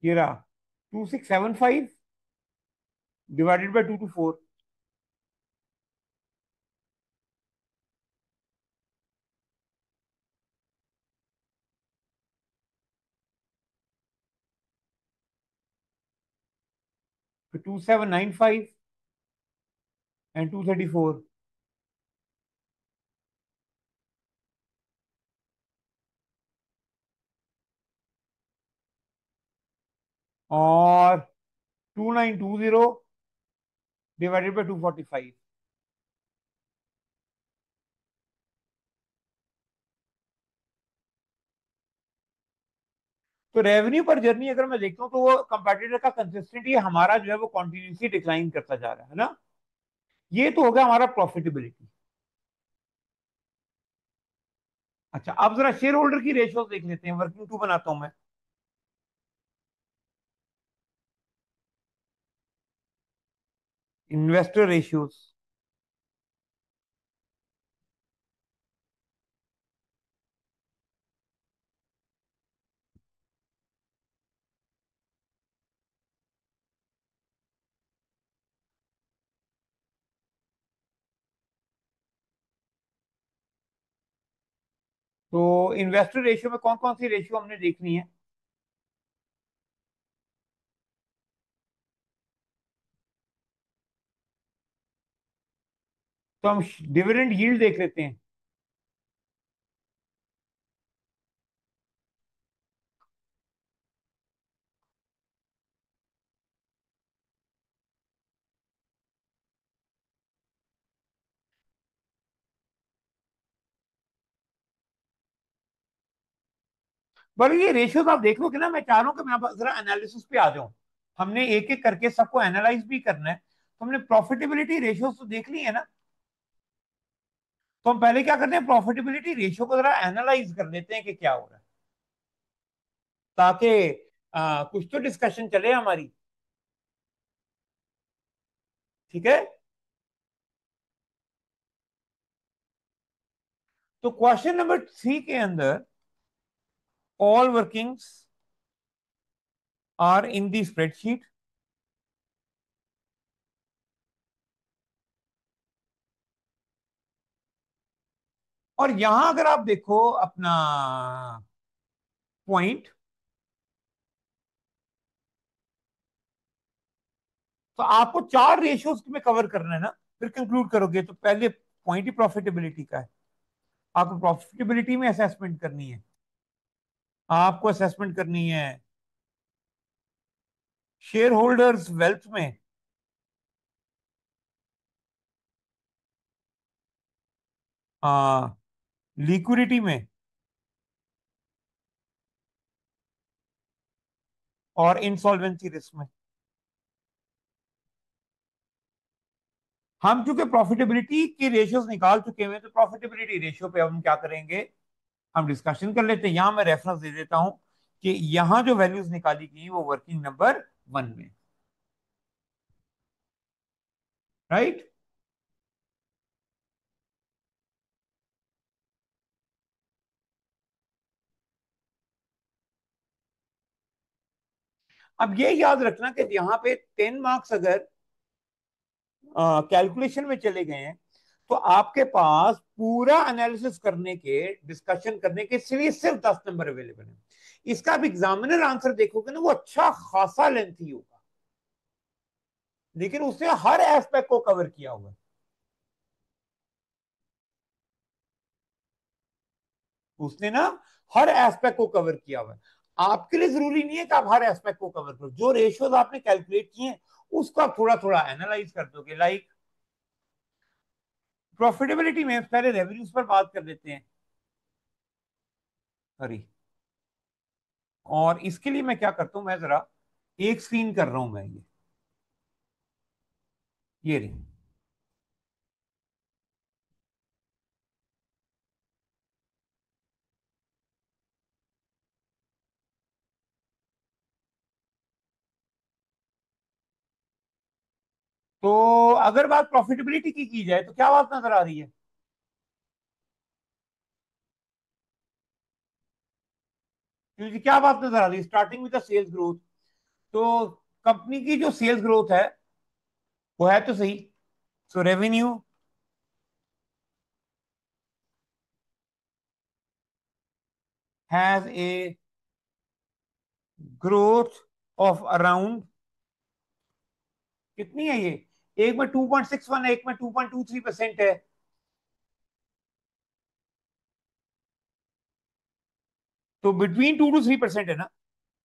ये रहा 2675 डिवाइडेड बाई 224। फिर 2795 एंड 234। और 2920 डिवाइडेड बाई 245। तो रेवेन्यू पर जर्नी अगर मैं देखता हूँ तो वो कंपेटिटर का कंसिस्टेंटली हमारा जो है वो कॉन्टिन्यूसली डिक्लाइन करता जा रहा है ना। ये तो हो गया हमारा प्रॉफिटेबिलिटी। अच्छा, अब जरा शेयर होल्डर की रेशियो देख लेते हैं, वर्किंग टू बनाता हूं मैं। Investor ratios. तो इन्वेस्टर रेशियो में कौन कौन सी रेशियो हमने देखनी है। तो हम डिविडेंड यील्ड देख लेते हैं। बल्कि ये रेशियोज आप देख लो कि ना, मैं चाह रहा हूँ कि मैं अब जरा एनालिसिस पे आ जाऊं। हमने एक एक करके सबको एनालाइज भी करना है, तो हमने प्रॉफिटेबिलिटी रेशियोज तो देख ली है ना। तो हम पहले क्या करते हैं, प्रॉफिटेबिलिटी रेशियो को जरा एनालाइज कर लेते हैं कि क्या हो रहा है, ताकि कुछ तो डिस्कशन चले हमारी। ठीक है। तो क्वेश्चन नंबर 3 के अंदर all workings are in the spreadsheet. और यहां अगर आप देखो अपना पॉइंट, तो आपको चार रेशियोज में कवर करना है ना। फिर कंक्लूड करोगे तो पहले पॉइंट ही प्रॉफिटेबिलिटी का है। आपको प्रॉफिटेबिलिटी में असेसमेंट करनी है। आपको असेसमेंट करनी है शेयर होल्डर्स वेल्थ में, लिक्विडिटी में, और इंसॉल्वेंसी रिस्क में। हम चूंकि प्रॉफिटेबिलिटी की रेशियोज निकाल चुके हैं, तो प्रॉफिटेबिलिटी रेशियो पे अब हम क्या करेंगे, हम डिस्कशन कर लेते हैं। यहां मैं रेफरेंस दे देता हूं कि यहां जो वैल्यूज निकाली गई वो वर्किंग नंबर 1 में। राइट। अब ये याद रखना कि यहाँ पे 10 मार्क्स अगर कैलकुलेशन में चले गए हैं, तो आपके पास पूरा एनालिसिस करने के, डिस्कशन करने के सिर्फ 10 नंबर अवेलेबल है। इसका अब एग्जामिनर आंसर देखोगे ना, वो अच्छा खासा लेंथी होगा, लेकिन उसने हर एस्पेक्ट को कवर किया होगा। उसने ना हर एस्पेक्ट को कवर किया हुआ है। आपके लिए जरूरी नहीं है कि आप हर एस्पेक्ट को कवर करो, जो रेशियोज आपने कैलकुलेट किए हैं उसको आप थोड़ा थोड़ा एनालाइज कर दोगे। लाइक प्रॉफिटेबिलिटी में पहले रेवेन्यूज पर बात कर लेते हैं। सॉरी, और इसके लिए मैं क्या करता हूं, मैं जरा एक स्क्रीन कर रहा हूं मैं, ये रही। तो अगर बात प्रॉफिटेबिलिटी की जाए तो क्या बात नजर आ रही है? क्योंकि क्या बात नजर आ रही है, starting with the sales growth. तो कंपनी की जो सेल्स ग्रोथ है वो है तो सही। So revenue has a growth of around, कितनी है ये, एक में 2.61 है, एक में 2.23% है। तो बिटवीन 2 to 3% है ना,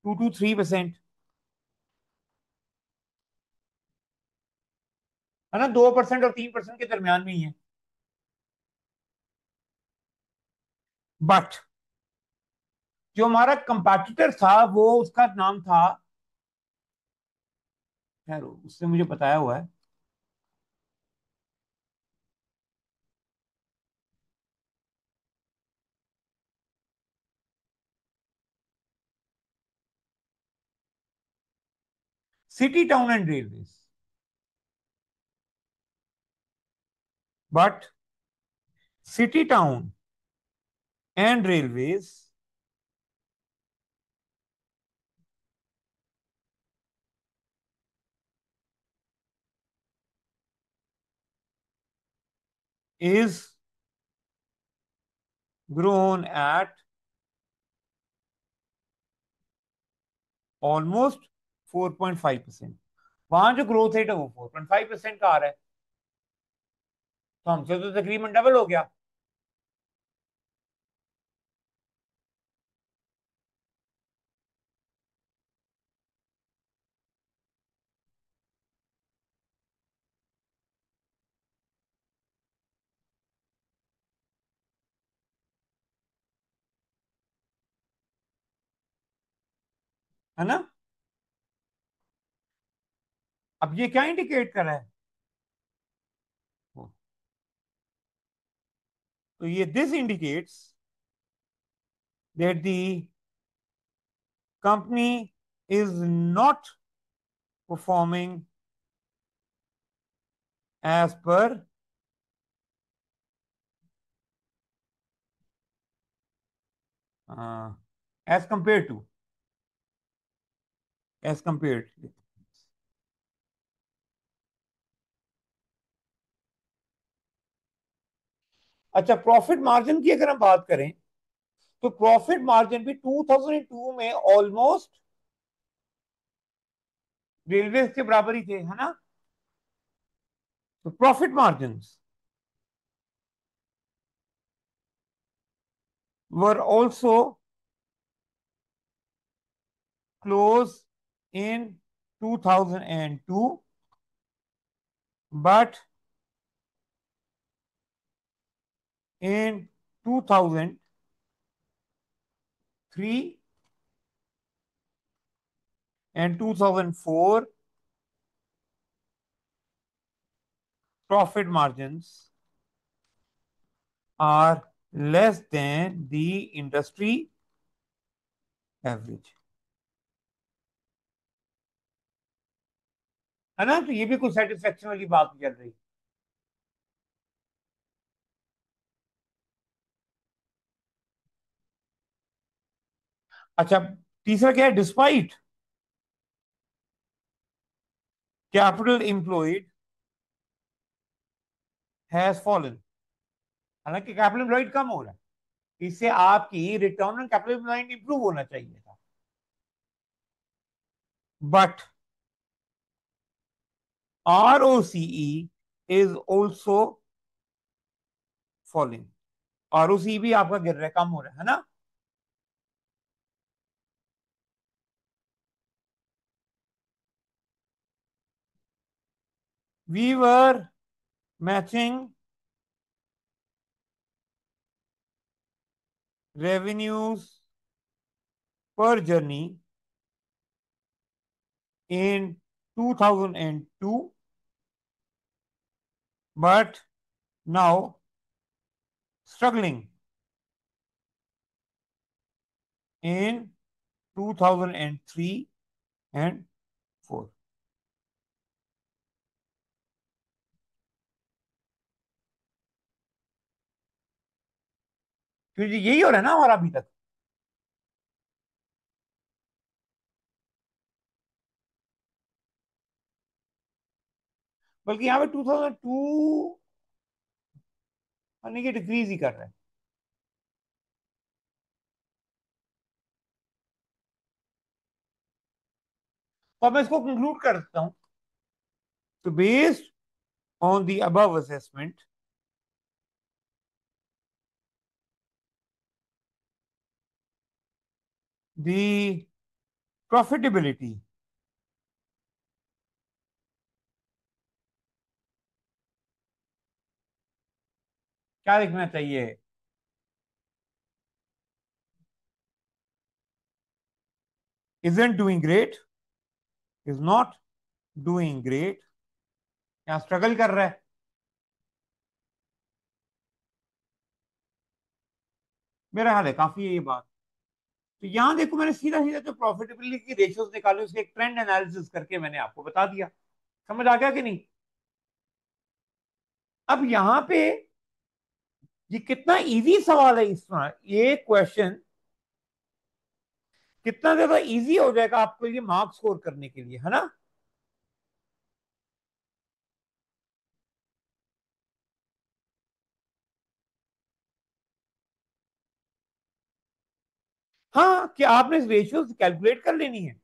2 to 3%, है ना, 2% और 3% के दरमियान में ही है। बट जो हमारा कंपैटिटर था वो, उसका नाम था, खैर उसने मुझे बताया हुआ है, city town and railways. But city town and railways is grown at almost 4.5%। वहां जो ग्रोथ रेट है वो 4.5% का आ रहा है, तो हमसे तो तकरीबन डबल हो गया, है ना। अब ये क्या इंडिकेट कर रहा है? तो ये this indicates that the company is not performing as per, as compare to, as compare. अच्छा, प्रॉफिट मार्जिन की अगर हम बात करें तो प्रॉफिट मार्जिन भी 2002 में ऑलमोस्ट रेलवे के बराबर ही थे, है ना। तो profit margin were also close in 2002, but in 2003 and 2004, profit margins are less than the industry average, है ना। तो ये भी कुछ सेटिस्फेक्शन वाली बात चल रही। अच्छा, तीसरा क्या है, despite capital employed has fallen. हालांकि कैपिटल एम्प्लॉयड कम हो रहा है, इससे आपकी return on capital employed improve होना चाहिए था, but ROCE is also falling। ROC भी आपका गिर रहा है, कम हो रहा है ना। We were matching revenues per journey in 2002, but now struggling in 2003 and 4। क्योंकि यही हो रहा है ना हमारा अभी तक। बल्कि यहाँ पे 2002 यानी कि डिक्रीज ही कर रहा है। तो अब मैं इसको कंक्लूड कर सकता हूँ। तो based on the above assessment, the profitability क्या लिखना चाहिए? isn't doing great, is not doing great, यहाँ स्ट्रगल कर रहा है। मेरा हाल है काफी है ये बात। तो यहां देखो, मैंने सीधा सीधा जो प्रॉफिटेबिलिटी की रेशियोज निकाले उसके एक ट्रेंड एनालिसिस करके मैंने आपको बता दिया। समझ आ गया कि नहीं? अब यहां पे ये कितना इजी सवाल है, इसमें ये क्वेश्चन कितना ज्यादा इजी हो जाएगा आपके लिए मार्क्स स्कोर करने के लिए, है ना। हाँ, कि आपने रेशियोज कैलकुलेट कर लेनी है।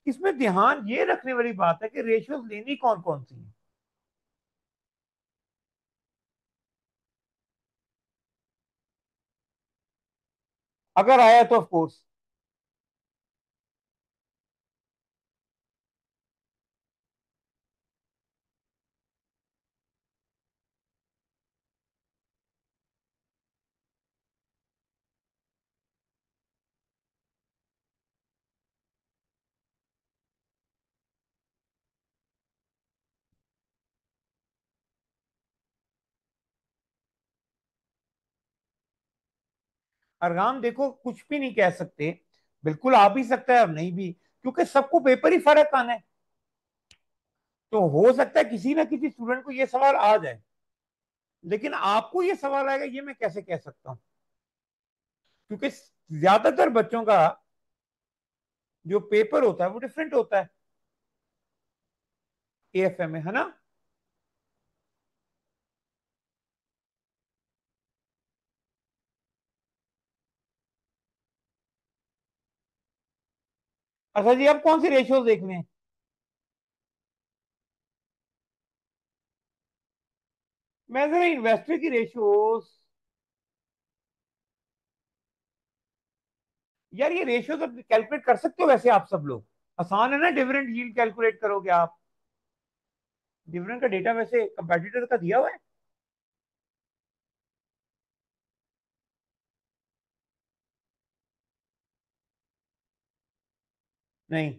इसमें ध्यान ये रखने वाली बात है कि रेशियोज लेनी कौन कौन सी है। अगर आया तो ऑफ कोर्स। अरगाम देखो, कुछ भी नहीं कह सकते। बिल्कुल आ भी सकता है और नहीं भी, क्योंकि सबको पेपर ही फर्क आना है। तो हो सकता है किसी ना किसी स्टूडेंट को ये सवाल आ जाए, लेकिन आपको ये सवाल आएगा ये मैं कैसे कह सकता हूं? क्योंकि ज्यादातर बच्चों का जो पेपर होता है वो डिफरेंट होता है एएफएम में, है ना। अच्छा जी, अब कौन सी रेशियोज देख लें? मैं जरा इन्वेस्टर की रेशियोज। यार ये रेशियोज अब कैलकुलेट कर सकते हो वैसे आप सब लोग। आसान है ना, डिविडेंड यील्ड कैलकुलेट करोगे आप। डिविडेंड का डेटा वैसे कंपेटिटर का दिया हुआ है। नहीं।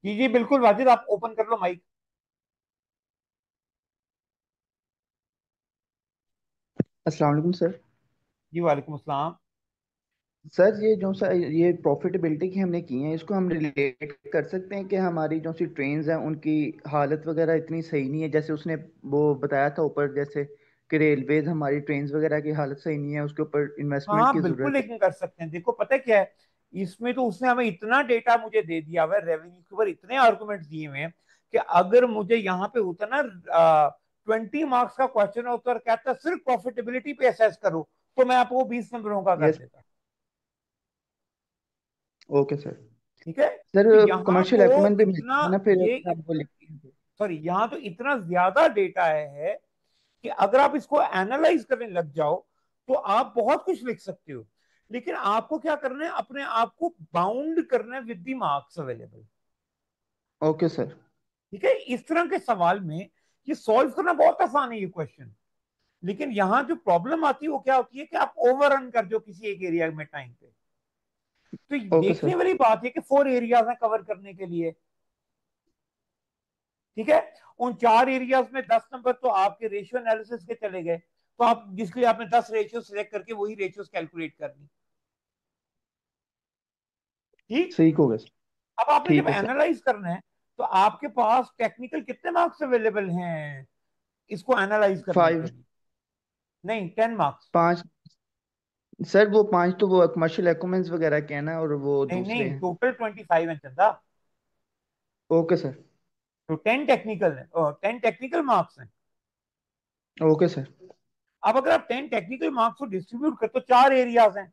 जी जी बिल्कुल वाजिद, आप ओपन कर लो माइक। अस्सलाम वालेकुम सर। जी वालेकुम अस्सलाम। सर ये जो सर ये प्रॉफिटेबिलिटी की हमने की है, इसको हम रिलेट कर सकते हैं कि हमारी जो सी ट्रेन्स हैं उनकी हालत वगैरह इतनी सही नहीं है, जैसे उसने वो बताया था ऊपर, जैसे कि रेलवेज हमारी ट्रेन्स वगैरह की हालत सही नहीं है, उसके ऊपर हाँ इन्वेस्टमेंट हाँ की बिल्कुल, ज़रूरत है। लेकिन कर सकते हैं। देखो पता है क्या है, इसमें तो उसने हमें इतना डेटा मुझे दे दिया हुआ है, रेवेन्यू के ऊपर इतने आर्गुमेंट्स दिए हुए हैं कि अगर मुझे यहाँ पे उतना 20 मार्क्स का क्वेश्चन होता और कहता सिर्फ प्रॉफिटेबिलिटी पे असेस करो, तो मैं आपको 20 नंबरों का कर यस। देता। Okay sir. ठीक है। सर तो यहाँ कमर्शियल तो अकुमेंट भी इतना मिलता है ना फिर ये अगर आप वो लिखते हैं तो? सॉरी, यहाँ तो इतना ज्यादा डेटा है कि अगर आप इसको एनालाइज करने लग जाओ तो आप बहुत कुछ लिख सकते हो। लेकिन आपको क्या करना है, अपने आप को बाउंड करना है with the marks available. Okay sir. ठीक है, इस तरह के सवाल में ये सॉल्व करना बहुत आसान है ये क्वेश्चन। लेकिन यहां जो प्रॉब्लम आती है वो क्या होती है कि आप ओवर रन कर दो किसी एक एरिया में टाइम पे। तो ओके देखने सर। वाली बात है कि 4 एरियाज है कवर करने के लिए। ठीक है, उन 4 एरियाज में 10 नंबर तो आपके रेशियो एनालिसिस के चले गए, तो आप जिसके लिए आपने 10 रेशियो सिलेक्ट करके वही रेशियोज कैलकुलेट करनी। ठीक। ठीक होगा सर। अब आपने जब ठीक है सर। एनालाइज करना है तो आपके पास टेक्निकल कितने मार्क्स अवेलेबल हैं इसको एनालाइज करने के 5। लिए? नहीं, 10 मार्क्स। 5। सर वो 5 तो वो कमर्शियल अकुमेंट्स वगैरह के हैं ना, और वो नहीं दूसरे नहीं, हैं। टोटल 25 है चंदा। Okay sir. तो 10 टेक्निकल है और 10 टेक्निकल मार्क्स हैं। Okay sir. अब अगर आप 10 टेक्निकल मार्क्स को डिस्ट्रीब्यूट कर तो 4 एरियाज हैं,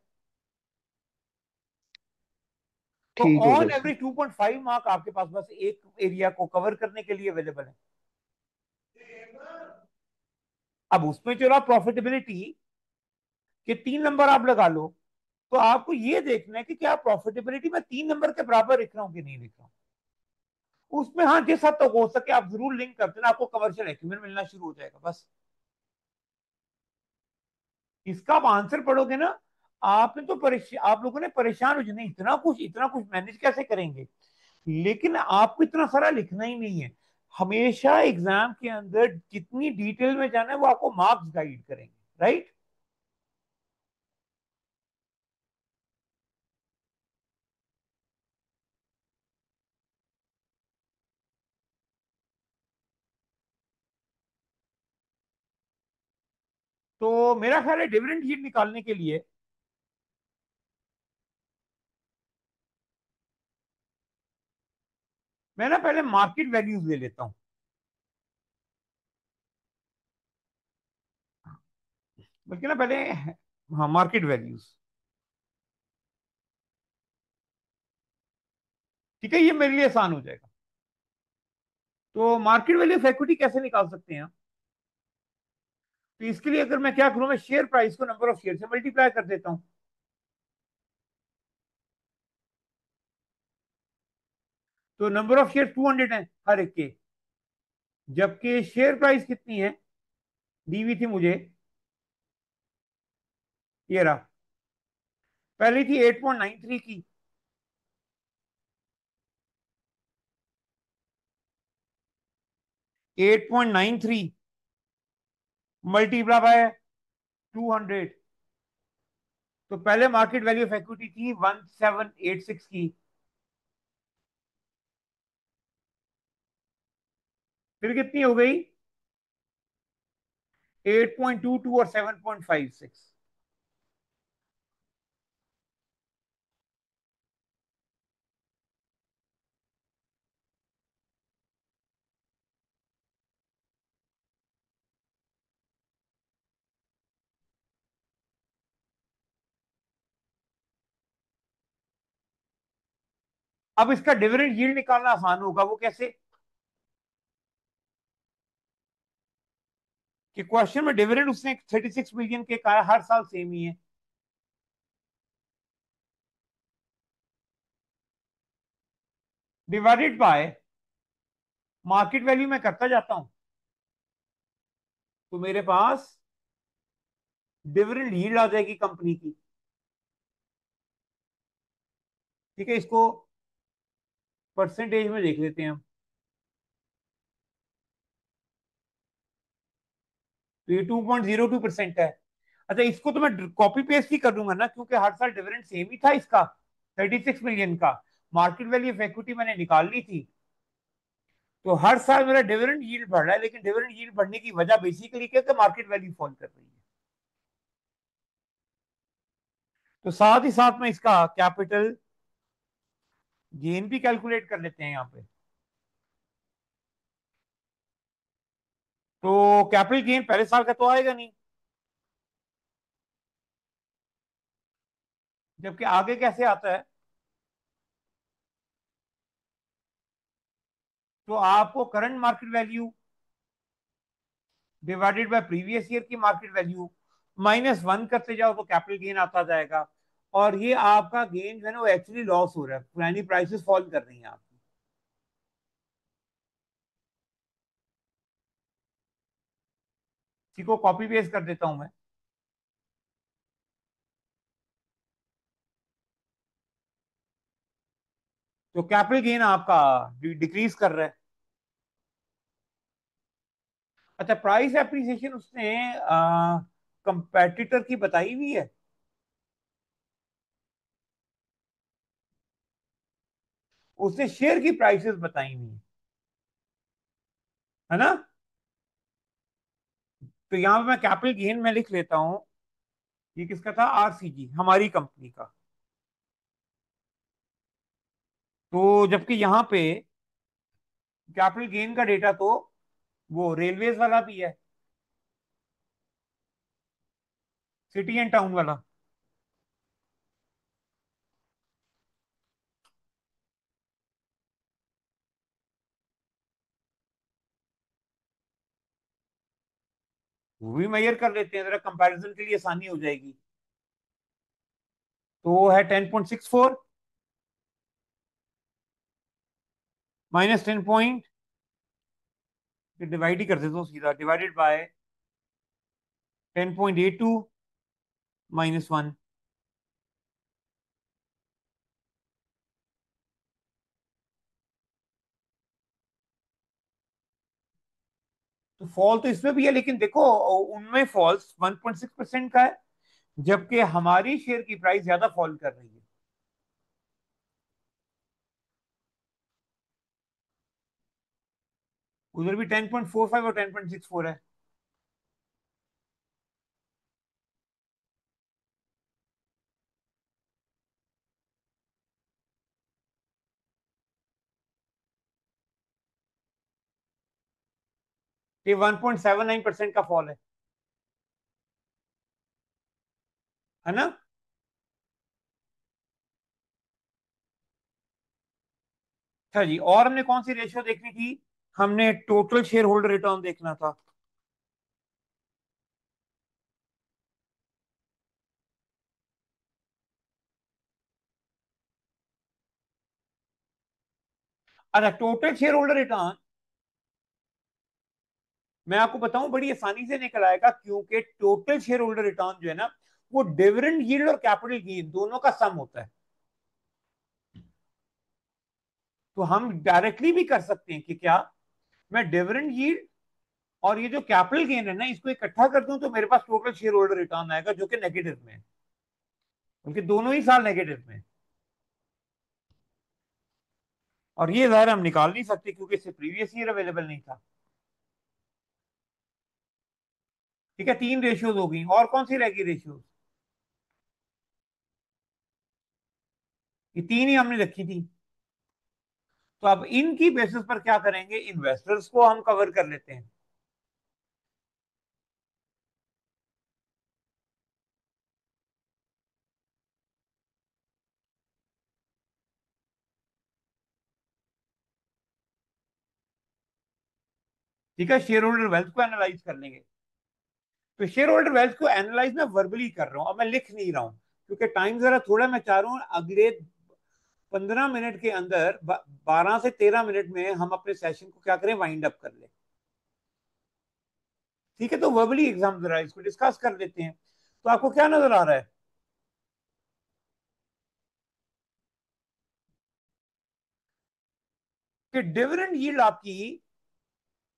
तो ठीक होगा ऑन सर। एवरेज 2.5 मार्क आपके पास बस एक एरिया को कवर करने के लिए अवेलेबल है। अब उसमें चलो प्रॉफिटेबिलिटी के 3 नंबर आप लगा लो, तो आपको ये देखना है कि क्या प्रॉफिटेबिलिटी में 3 नंबर के बराबर लिख रहा हूं कि नहीं लिख रहा हूं। उसमें हाँ जिस हद तक हो सके आप जरूर लिंक करते ना, आपको कमर्शियल एक्यूमेंट मिलना शुरू हो जाएगा बस। इसका आप आंसर पढ़ोगे ना, आपने तो परेशान, आप लोगों ने परेशान हो जाना, इतना कुछ मैनेज कैसे करेंगे। लेकिन आपको इतना सारा लिखना ही नहीं है। हमेशा एग्जाम के अंदर जितनी डिटेल में जाना है वो आपको मार्क्स गाइड करेंगे, राइट। तो मेरा ख्याल है डिविडेंड यील्ड निकालने के लिए मैं ना पहले मार्केट वैल्यूज ले लेता हूं, बल्कि ना पहले, हाँ मार्केट वैल्यूज। ठीक है, ये मेरे लिए आसान हो जाएगा। तो मार्केट वैल्यू ऑफ इक्विटी कैसे निकाल सकते हैं? तो इसके लिए अगर मैं क्या करूं, मैं शेयर प्राइस को नंबर ऑफ शेयर से मल्टीप्लाई कर देता हूं। तो नंबर ऑफ शेयर 200 है हर एक के, जबकि शेयर प्राइस कितनी है दी हुई थी मुझे, ये रहा। पहली थी 8.93 की, 8.93 मल्टीप्लाई बाय 200। तो पहले मार्केट वैल्यू ऑफ इक्विटी थी 1786 की, फिर कितनी हो गई 8.22 और 7.56। अब इसका डिविडेंड यील्ड निकालना आसान होगा, वो कैसे? कि क्वेश्चन में डिविडेंड उसने 36 मिलियन के कहा, हर साल सेम ही है, डिवाइडेड बाय मार्केट वैल्यू में करता जाता हूं, तो मेरे पास डिविडेंड यील्ड आ जाएगी कंपनी की। ठीक है, इसको परसेंटेज में देख लेते हैं हम। तो ये 2.02% है। अच्छा, इसको तो मैं कॉपी पेस्ट ही कर दूंगा ना, क्योंकि हर साल डिविडेंड सेम ही था इसका, 36 मिलियन का। मार्केट वैल्यू ऑफ इक्विटी मैंने निकाल ली थी, तो हर साल मेरा डिविडेंड यील्ड बढ़ रहा है, लेकिन डिविडेंड यील्ड बढ़ने की वजह बेसिकली क्या है कि मार्केट वैल्यू फॉल कर रही है। तो साथ ही साथ में इसका कैपिटल गेन भी कैलकुलेट कर लेते हैं यहाँ पे। तो कैपिटल गेन पहले साल का तो आएगा नहीं, जबकि आगे कैसे आता है, तो आपको current market value divided by previous year की मार्केट वैल्यू -1 करते जाओ तो कैपिटल गेन आता जाएगा। और ये आपका गेन जो है ना वो एक्चुअली लॉस हो रहा है, पुरानी प्राइसेस फॉल कर रही हैं आपकी। इसी को कॉपी पेस्ट कर देता हूं मैं। तो कैपिटल गेन आपका डिक्रीज कर रहा है। अच्छा, प्राइस एप्रिसिएशन उसने कंपेटिटर की बताई हुई है। उसने शेयर की प्राइसेस बताई हुई है ना। तो यहां पे मैं कैपिटल गेन में लिख लेता हूं। ये किसका था? आरसीजी, हमारी कंपनी का। तो जबकि यहां पे कैपिटल गेन का डेटा तो वो रेलवेज वाला भी है, सिटी एंड टाउन वाला। वो भी मेजर कर लेते हैं, जरा कंपैरिजन के लिए आसानी हो जाएगी। तो वो है 10.64 -10 पॉइंट, डिवाइड ही कर देता हूँ सीधा, डिवाइडेड बाय 10.82 -1। तो फॉल तो इसमें भी है, लेकिन देखो उनमें फॉल्स 1.6% का है, जबकि हमारी शेयर की प्राइस ज्यादा फॉल कर रही है। उधर भी 10.45 और 10.64 है। ये 1.79% का फॉल है ना। अच्छा जी, और हमने कौन सी रेशियो देखनी थी? हमने टोटल शेयर होल्डर रिटर्न देखना था। अच्छा, टोटल शेयर होल्डर रिटर्न मैं आपको बताऊं बड़ी आसानी से निकल आएगा, क्योंकि टोटल शेयर होल्डर रिटर्न जो है ना वो डिविडेंड यील्ड और कैपिटल गेन दोनों का सम होता है। तो हम डायरेक्टली भी कर सकते हैं कि क्या, मैं डिविडेंड यील्ड और ये जो कैपिटल गेन है ना इसको इकट्ठा कर दूं तो मेरे पास टोटल शेयर होल्डर रिटर्न आएगा, जो कि नेगेटिव में है, क्योंकि दोनों ही साल नेगेटिव में है। और ये जाहिर हम निकाल नहीं सकते क्योंकि इससे प्रीवियस ईयर अवेलेबल नहीं था। ठीक है, 3 रेशियोज हो गई, और कौन सी रहेगी रेशियोज? ये 3 ही हमने रखी थी। तो अब इनकी बेसिस पर क्या करेंगे, इन्वेस्टर्स को हम कवर कर लेते हैं। ठीक है, शेयर होल्डर वेल्थ को एनालाइज कर लेंगे। तो शेयर होल्डर वेल्थ को एनालाइज मैं वर्बली कर रहा हूं, अब मैं लिख नहीं रहा हूं, क्योंकि टाइम जरा थोड़ा, मैं चाह रहा हूं अगले 15 मिनट के अंदर 12 से 13 मिनट में हम अपने सेशन को क्या करें, वाइंड अप कर ले। ठीक है, तो वर्बली एग्जाम जरा इसको डिस्कस कर लेते हैं। तो आपको क्या नजर आ रहा है कि डिविडेंड यील्ड आपकी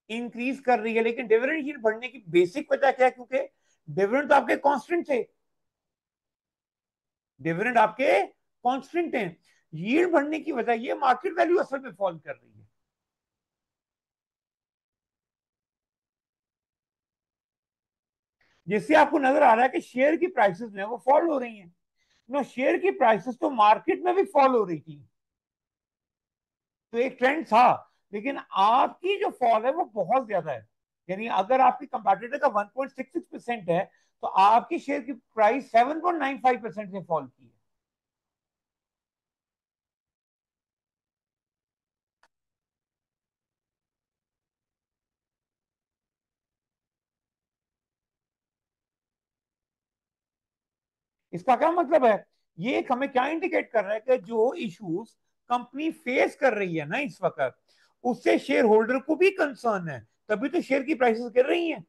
इंक्रीज कर रही है, लेकिन डिविडेंड यील्ड बढ़ने की बेसिक वजह क्या है, क्योंकि डिविडेंड तो आपके कांस्टेंट थे, डिविडेंड आपके कांस्टेंट हैं। यील्ड बढ़ने की वजह ये मार्केट वैल्यू असल में फॉल कर रही है, जिससे आपको नजर आ रहा है कि शेयर की प्राइसेस में वो फॉल हो रही हैं। नो, शेयर की प्राइसेस तो मार्केट में भी फॉल हो रही थी, तो एक ट्रेंड था, लेकिन आपकी जो फॉल है वो बहुत ज्यादा है। यानी अगर आपकी कंपेटिटर का 1.66% है, तो आपकी शेयर की प्राइस 7.95% से फॉल की है। इसका क्या मतलब है? ये एक हमें क्या इंडिकेट कर रहा है कि जो इश्यूज कंपनी फेस कर रही है ना इस वक्त, उससे शेयर होल्डर को भी कंसर्न है, तभी तो शेयर की प्राइसेस गिर रही हैं।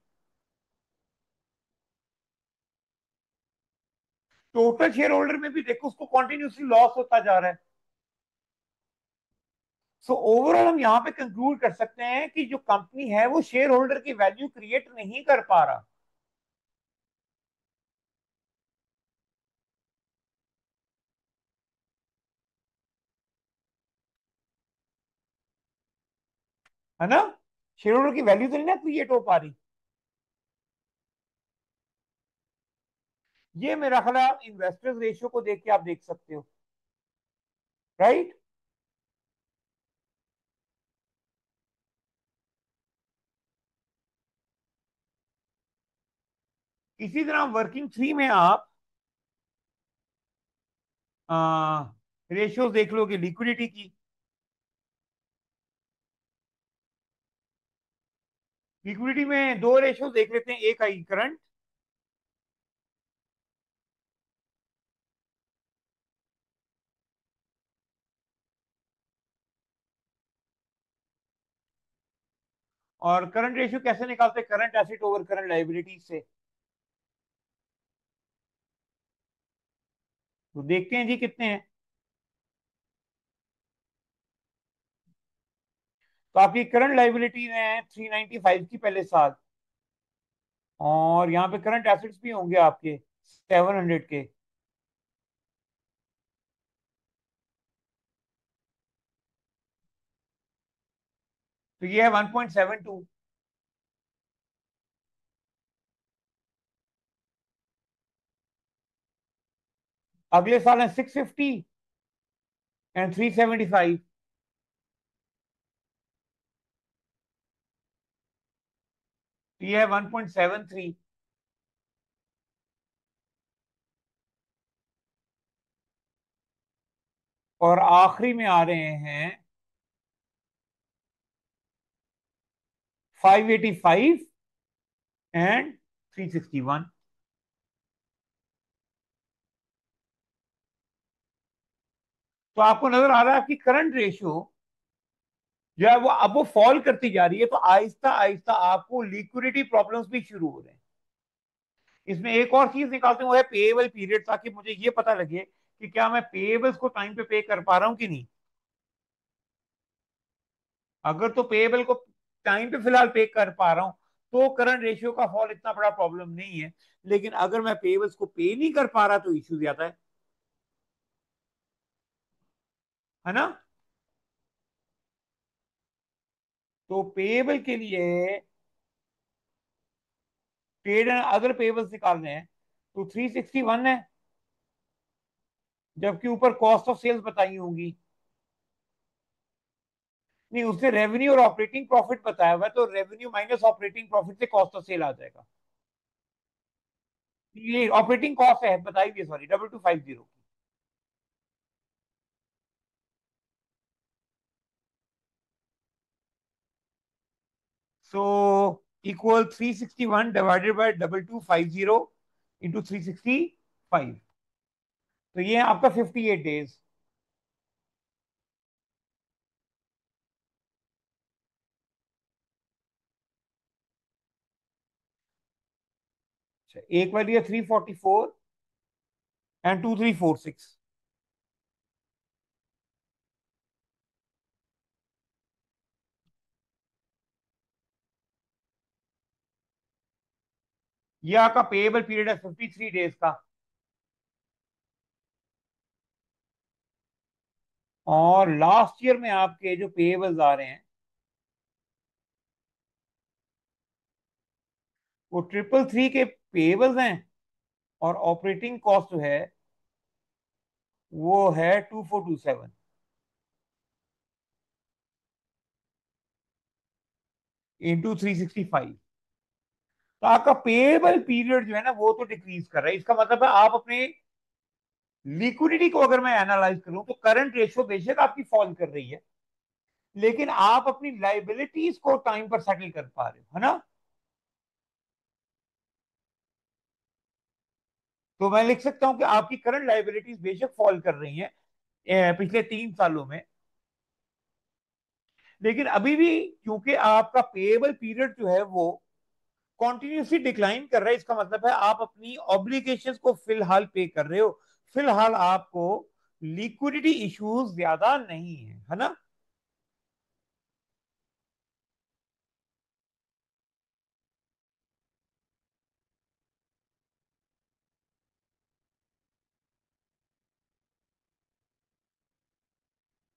टोटल शेयर होल्डर में भी देखो उसको कॉन्टिन्यूसली लॉस होता जा रहा है। सो ओवरऑल हम यहां पे कंक्लूड कर सकते हैं कि जो कंपनी है वो शेयर होल्डर की वैल्यू क्रिएट नहीं कर पा रहा, है ना? शेयर होल्डर की वैल्यू तो नहीं ना क्रिएट हो पा रही। ये मेरा ख्याल है आप इन्वेस्टर्स रेशियो को देख के आप देख सकते हो, राइट? इसी तरह वर्किंग थ्री में आप रेशियोज देख लोगे लिक्विडिटी की। लिक्विडिटी में दो रेशियोज देख लेते हैं, एक आई करंट और करंट रेशियो कैसे निकालते हैं, current asset over current liability से। तो देखते हैं जी कितने हैं। तो आपकी करंट लाइबिलिटी है 395 की पहले साल, और यहाँ पे करंट एसेट्स भी होंगे आपके 700 के। तो ये है 1.72। अगले साल है 650 एंड 375। तो ये है 1.73। और आखिरी में आ रहे हैं 585 एंड 361। तो आपको नजर आ रहा है कि करंट रेशियो जो है वो अब वो फॉल करती जा रही है, तो आहिस्ता आहिस्ता आपको लिक्विडिटी प्रॉब्लम्स भी शुरू हो रहे हैं। इसमें एक और चीज निकालते हैं, वो है पेएबल पीरियड, ताकि मुझे ये पता लगे कि क्या मैं पेएबल्स को टाइम पे पे कर पा रहा हूं कि नहीं। अगर तो पेएबल को टाइम पे फिलहाल पे कर पा रहा हूं तो करंट रेशियो का फॉल इतना बड़ा प्रॉब्लम नहीं है। लेकिन अगर मैं पेएबल्स को पे नहीं कर पा रहा तो इश्यू ज्यादा है ना? तो पेएबल के लिए ट्रेड एंड अदर पेएबल्स निकालने हैं तो 361 है, जबकि ऊपर कॉस्ट ऑफ सेल्स बताई होंगी। नहीं, उसने रेवेन्यू और ऑपरेटिंग प्रॉफिट बताया हुआ है, तो रेवेन्यू माइनस ऑपरेटिंग प्रॉफिट से कॉस्ट ऑफ सेल आ जाएगा। ये ऑपरेटिंग कॉस्ट है बताई हुई, सॉरी 2250 की। So equal 361 divided by 2250 into 365। तो ये है आपका 58 डेज। एक वाली है 344 एंड 2346। ये आपका पेएबल पीरियड है 53 डेज का। और लास्ट ईयर में आपके जो पेएबल्स आ रहे हैं वो 333 के पेएबल्स हैं, और ऑपरेटिंग कॉस्ट जो है वो है 2427 इंटू 365। तो आपका पेएबल पीरियड जो है ना वो तो डिक्रीज कर रहा है। इसका मतलब है आप अपने लिक्विडिटी को अगर मैं एनालाइज करूं तो करंट रेशियो बेशक आपकी फॉल कर रही है, लेकिन आप अपनी लाइबिलिटीज को टाइम पर सेटल कर पा रहे हो, है ना? तो मैं लिख सकता हूं कि आपकी करंट लाइबिलिटीज बेशक फॉल कर रही हैं पिछले 3 सालों में, लेकिन अभी भी क्योंकि आपका पेएबल पीरियड जो है वो कॉन्टिन्यूसली डिक्लाइन कर रहा है, इसका मतलब है आप अपनी ऑब्लिगेशंस को फिलहाल पे कर रहे हो, फिलहाल आपको लिक्विडिटी इश्यूज ज्यादा नहीं है ना।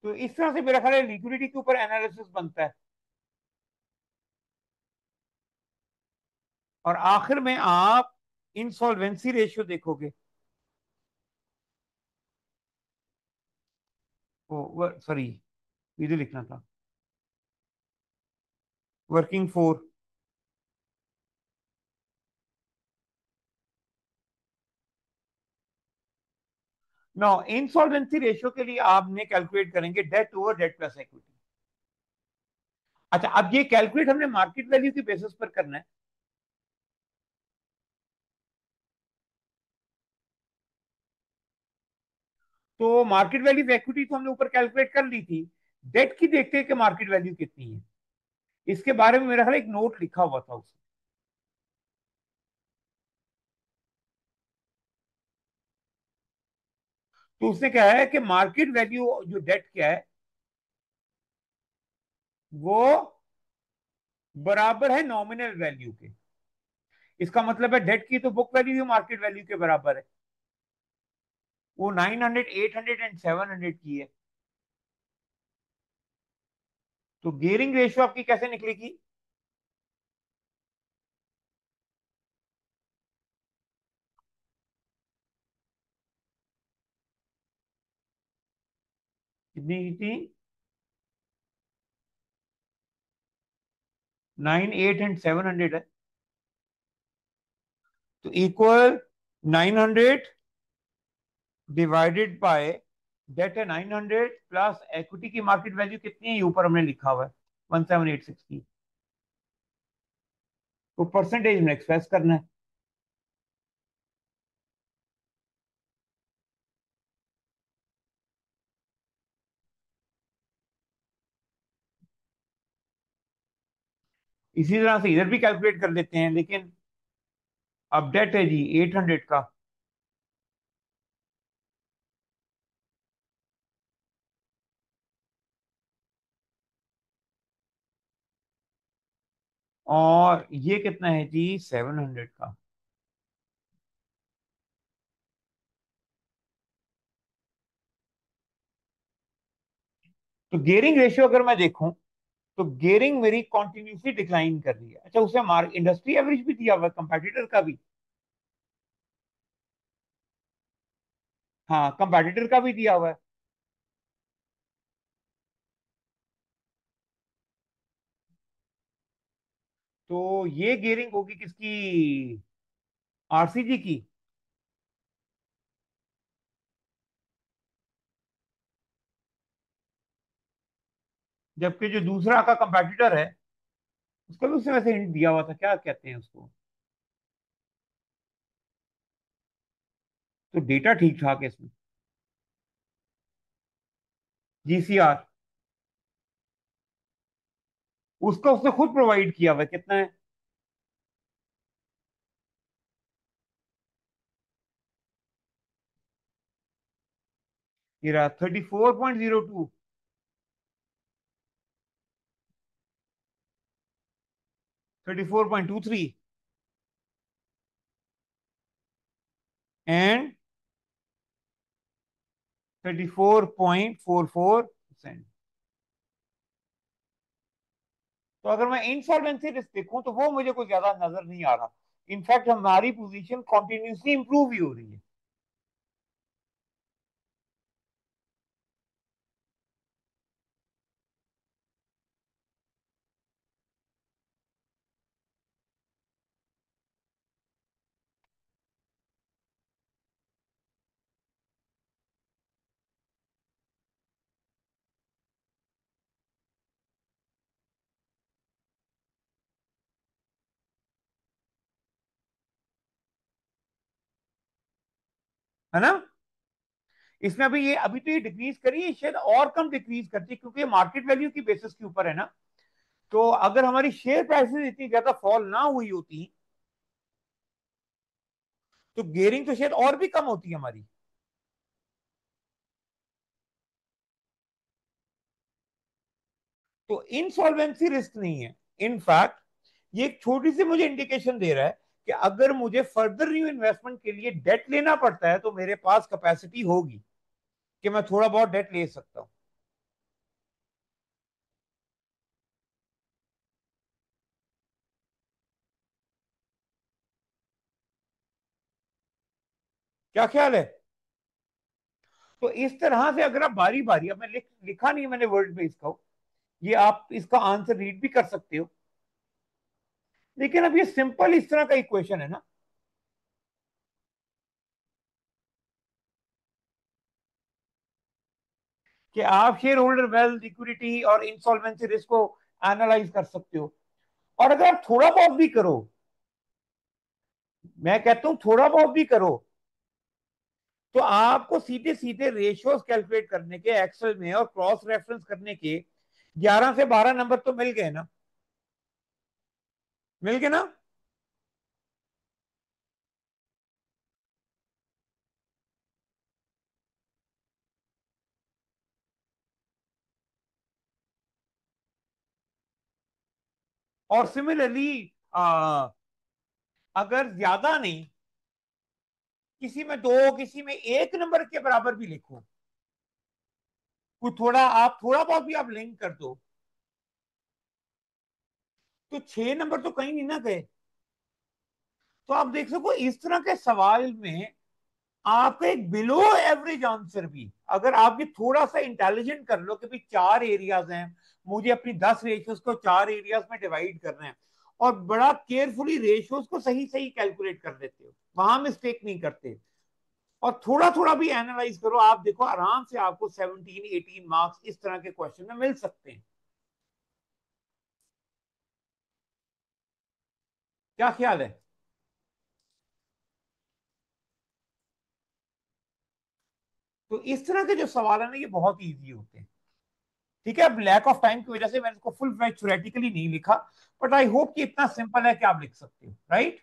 तो इस तरह से मेरा ख्याल है लिक्विडिटी के ऊपर एनालिसिस बनता है, और आखिर में आप इंसॉल्वेंसी रेशियो देखोगे। ओ सॉरी, इधर लिखना था, working four. No, insolvency ratio के लिए आपने कैलकुलेट करेंगे debt over debt plus equity. अच्छा, अब ये कैलकुलेट हमने मार्केट वैल्यू की बेसिस पर करना है। तो मार्केट वैल्यू ऑफ इक्विटी तो हमने ऊपर कैलकुलेट कर ली थी, डेट की देखते हैं कि मार्केट वैल्यू कितनी है। इसके बारे में मेरा ख्याल एक नोट लिखा हुआ था उसमें। तो उसने कहा है कि मार्केट वैल्यू जो डेट क्या है वो बराबर है नॉमिनल वैल्यू के। इसका मतलब है डेट की तो बुक वैल्यू ही मार्केट वैल्यू के बराबर है। वो 900, 800 एंड 700 की है। तो गियरिंग रेशियो आपकी कैसे निकलेगी? कितनी थी? 9, 8 एंड 700 है। तो इक्वल 900 डिवाइडेड बाय डेट है 900 प्लस इक्विटी की मार्केट वैल्यू कितनी है, ये ऊपर हमने लिखा हुआ है 1786 की। तो परसेंटेज में एक्सप्रेस करना है। इसी तरह से इधर भी कैलकुलेट कर लेते हैं, लेकिन अब डेट है जी 800 का, और ये कितना है जी 700 का। तो गियरिंग रेशियो अगर मैं देखूं तो गियरिंग मेरी कॉन्टिन्यूसली डिक्लाइन कर रही है। अच्छा, उसमें मार्क इंडस्ट्री एवरेज भी दिया हुआ है, कंपेटिटर का भी। हाँ, कंपेटिटर का भी दिया हुआ है। तो ये गियरिंग होगी किसकी? आरसीजी की। जबकि जो दूसरा का कंपेटिटर है उसका भी उसने वैसे हिंट दिया हुआ था, क्या कहते हैं उसको। तो डेटा ठीक ठाक है इसमें। जीसीआर उसका उसने खुद प्रोवाइड किया हुआ है, कितना है? ये रहा 34.02, 34.23 एंड 34.44%। तो अगर मैं इंसॉल्वेंसी रिस्क देखूं तो वो मुझे कुछ ज्यादा नजर नहीं आ रहा। इनफैक्ट हमारी पोजीशन कॉन्टिन्यूसली इंप्रूव ही हो रही है। है ना। इसमें अभी तो ये डिक्रीज करी है, शायद और कम डिक्रीज करती है, क्योंकि मार्केट वैल्यू की बेसिस के ऊपर है ना। तो अगर हमारी शेयर प्राइसेस इतनी ज्यादा फॉल ना हुई होती तो गेयरिंग तो शायद और भी कम होती है हमारी। तो इनसॉल्वेंसी रिस्क नहीं है। इनफैक्ट ये एक छोटी सी मुझे इंडिकेशन दे रहा है कि अगर मुझे फर्दर न्यू इन्वेस्टमेंट के लिए डेट लेना पड़ता है तो मेरे पास कैपेसिटी होगी कि मैं थोड़ा बहुत डेट ले सकता हूं। क्या ख्याल है? तो इस तरह से अगर आप बारी बारी, अब मैं लिखा नहीं मैंने वर्ड में इसका, ये आप इसका आंसर रीड भी कर सकते हो। लेकिन अब ये सिंपल इस तरह का इक्वेशन है ना, कि आप शेयर होल्डर वेल्थ, इक्विटी और इंसॉल्वेंसी रिस्क को एनालाइज कर सकते हो। और अगर आप थोड़ा बहुत भी करो, मैं कहता हूं थोड़ा बहुत भी करो, तो आपको सीधे सीधे रेशियोज कैलकुलेट करने के एक्सेल में और क्रॉस रेफरेंस करने के 11 से 12 नंबर तो मिल गए ना। मिल गए ना। और सिमिलरली अगर ज्यादा नहीं, किसी में दो, किसी में एक नंबर के बराबर भी लिखो, कुछ थोड़ा आप थोड़ा बहुत भी आप लिंक कर दो, तो 6 नंबर तो कहीं नहीं ना गए। तो आप देख सको इस तरह के सवाल में आपका एक बिलो एवरेज आंसर भी, अगर आप ये थोड़ा सा इंटेलिजेंट कर लो कि भाई 4 एरियाज हैं, मुझे अपनी 10 रेशियोज को 4 एरियाज में डिवाइड करना है, और बड़ा केयरफुली रेशियोज को सही सही कैलकुलेट कर लेते हो, वहां मिस्टेक नहीं करते, और थोड़ा थोड़ा भी एनालाइज करो, आप देखो आराम से आपको 17 18 मार्क्स इस तरह के क्वेश्चन में मिल सकते हैं। क्या ख्याल है? तो इस तरह के जो सवाल है ना, ये बहुत ईजी होते हैं। ठीक है, अब लैक ऑफ टाइम की वजह से मैंने इसको फुल फ्लैज थ्योरेटिकली नहीं लिखा, बट आई होप कि इतना सिंपल है कि आप लिख सकते हो, राइट।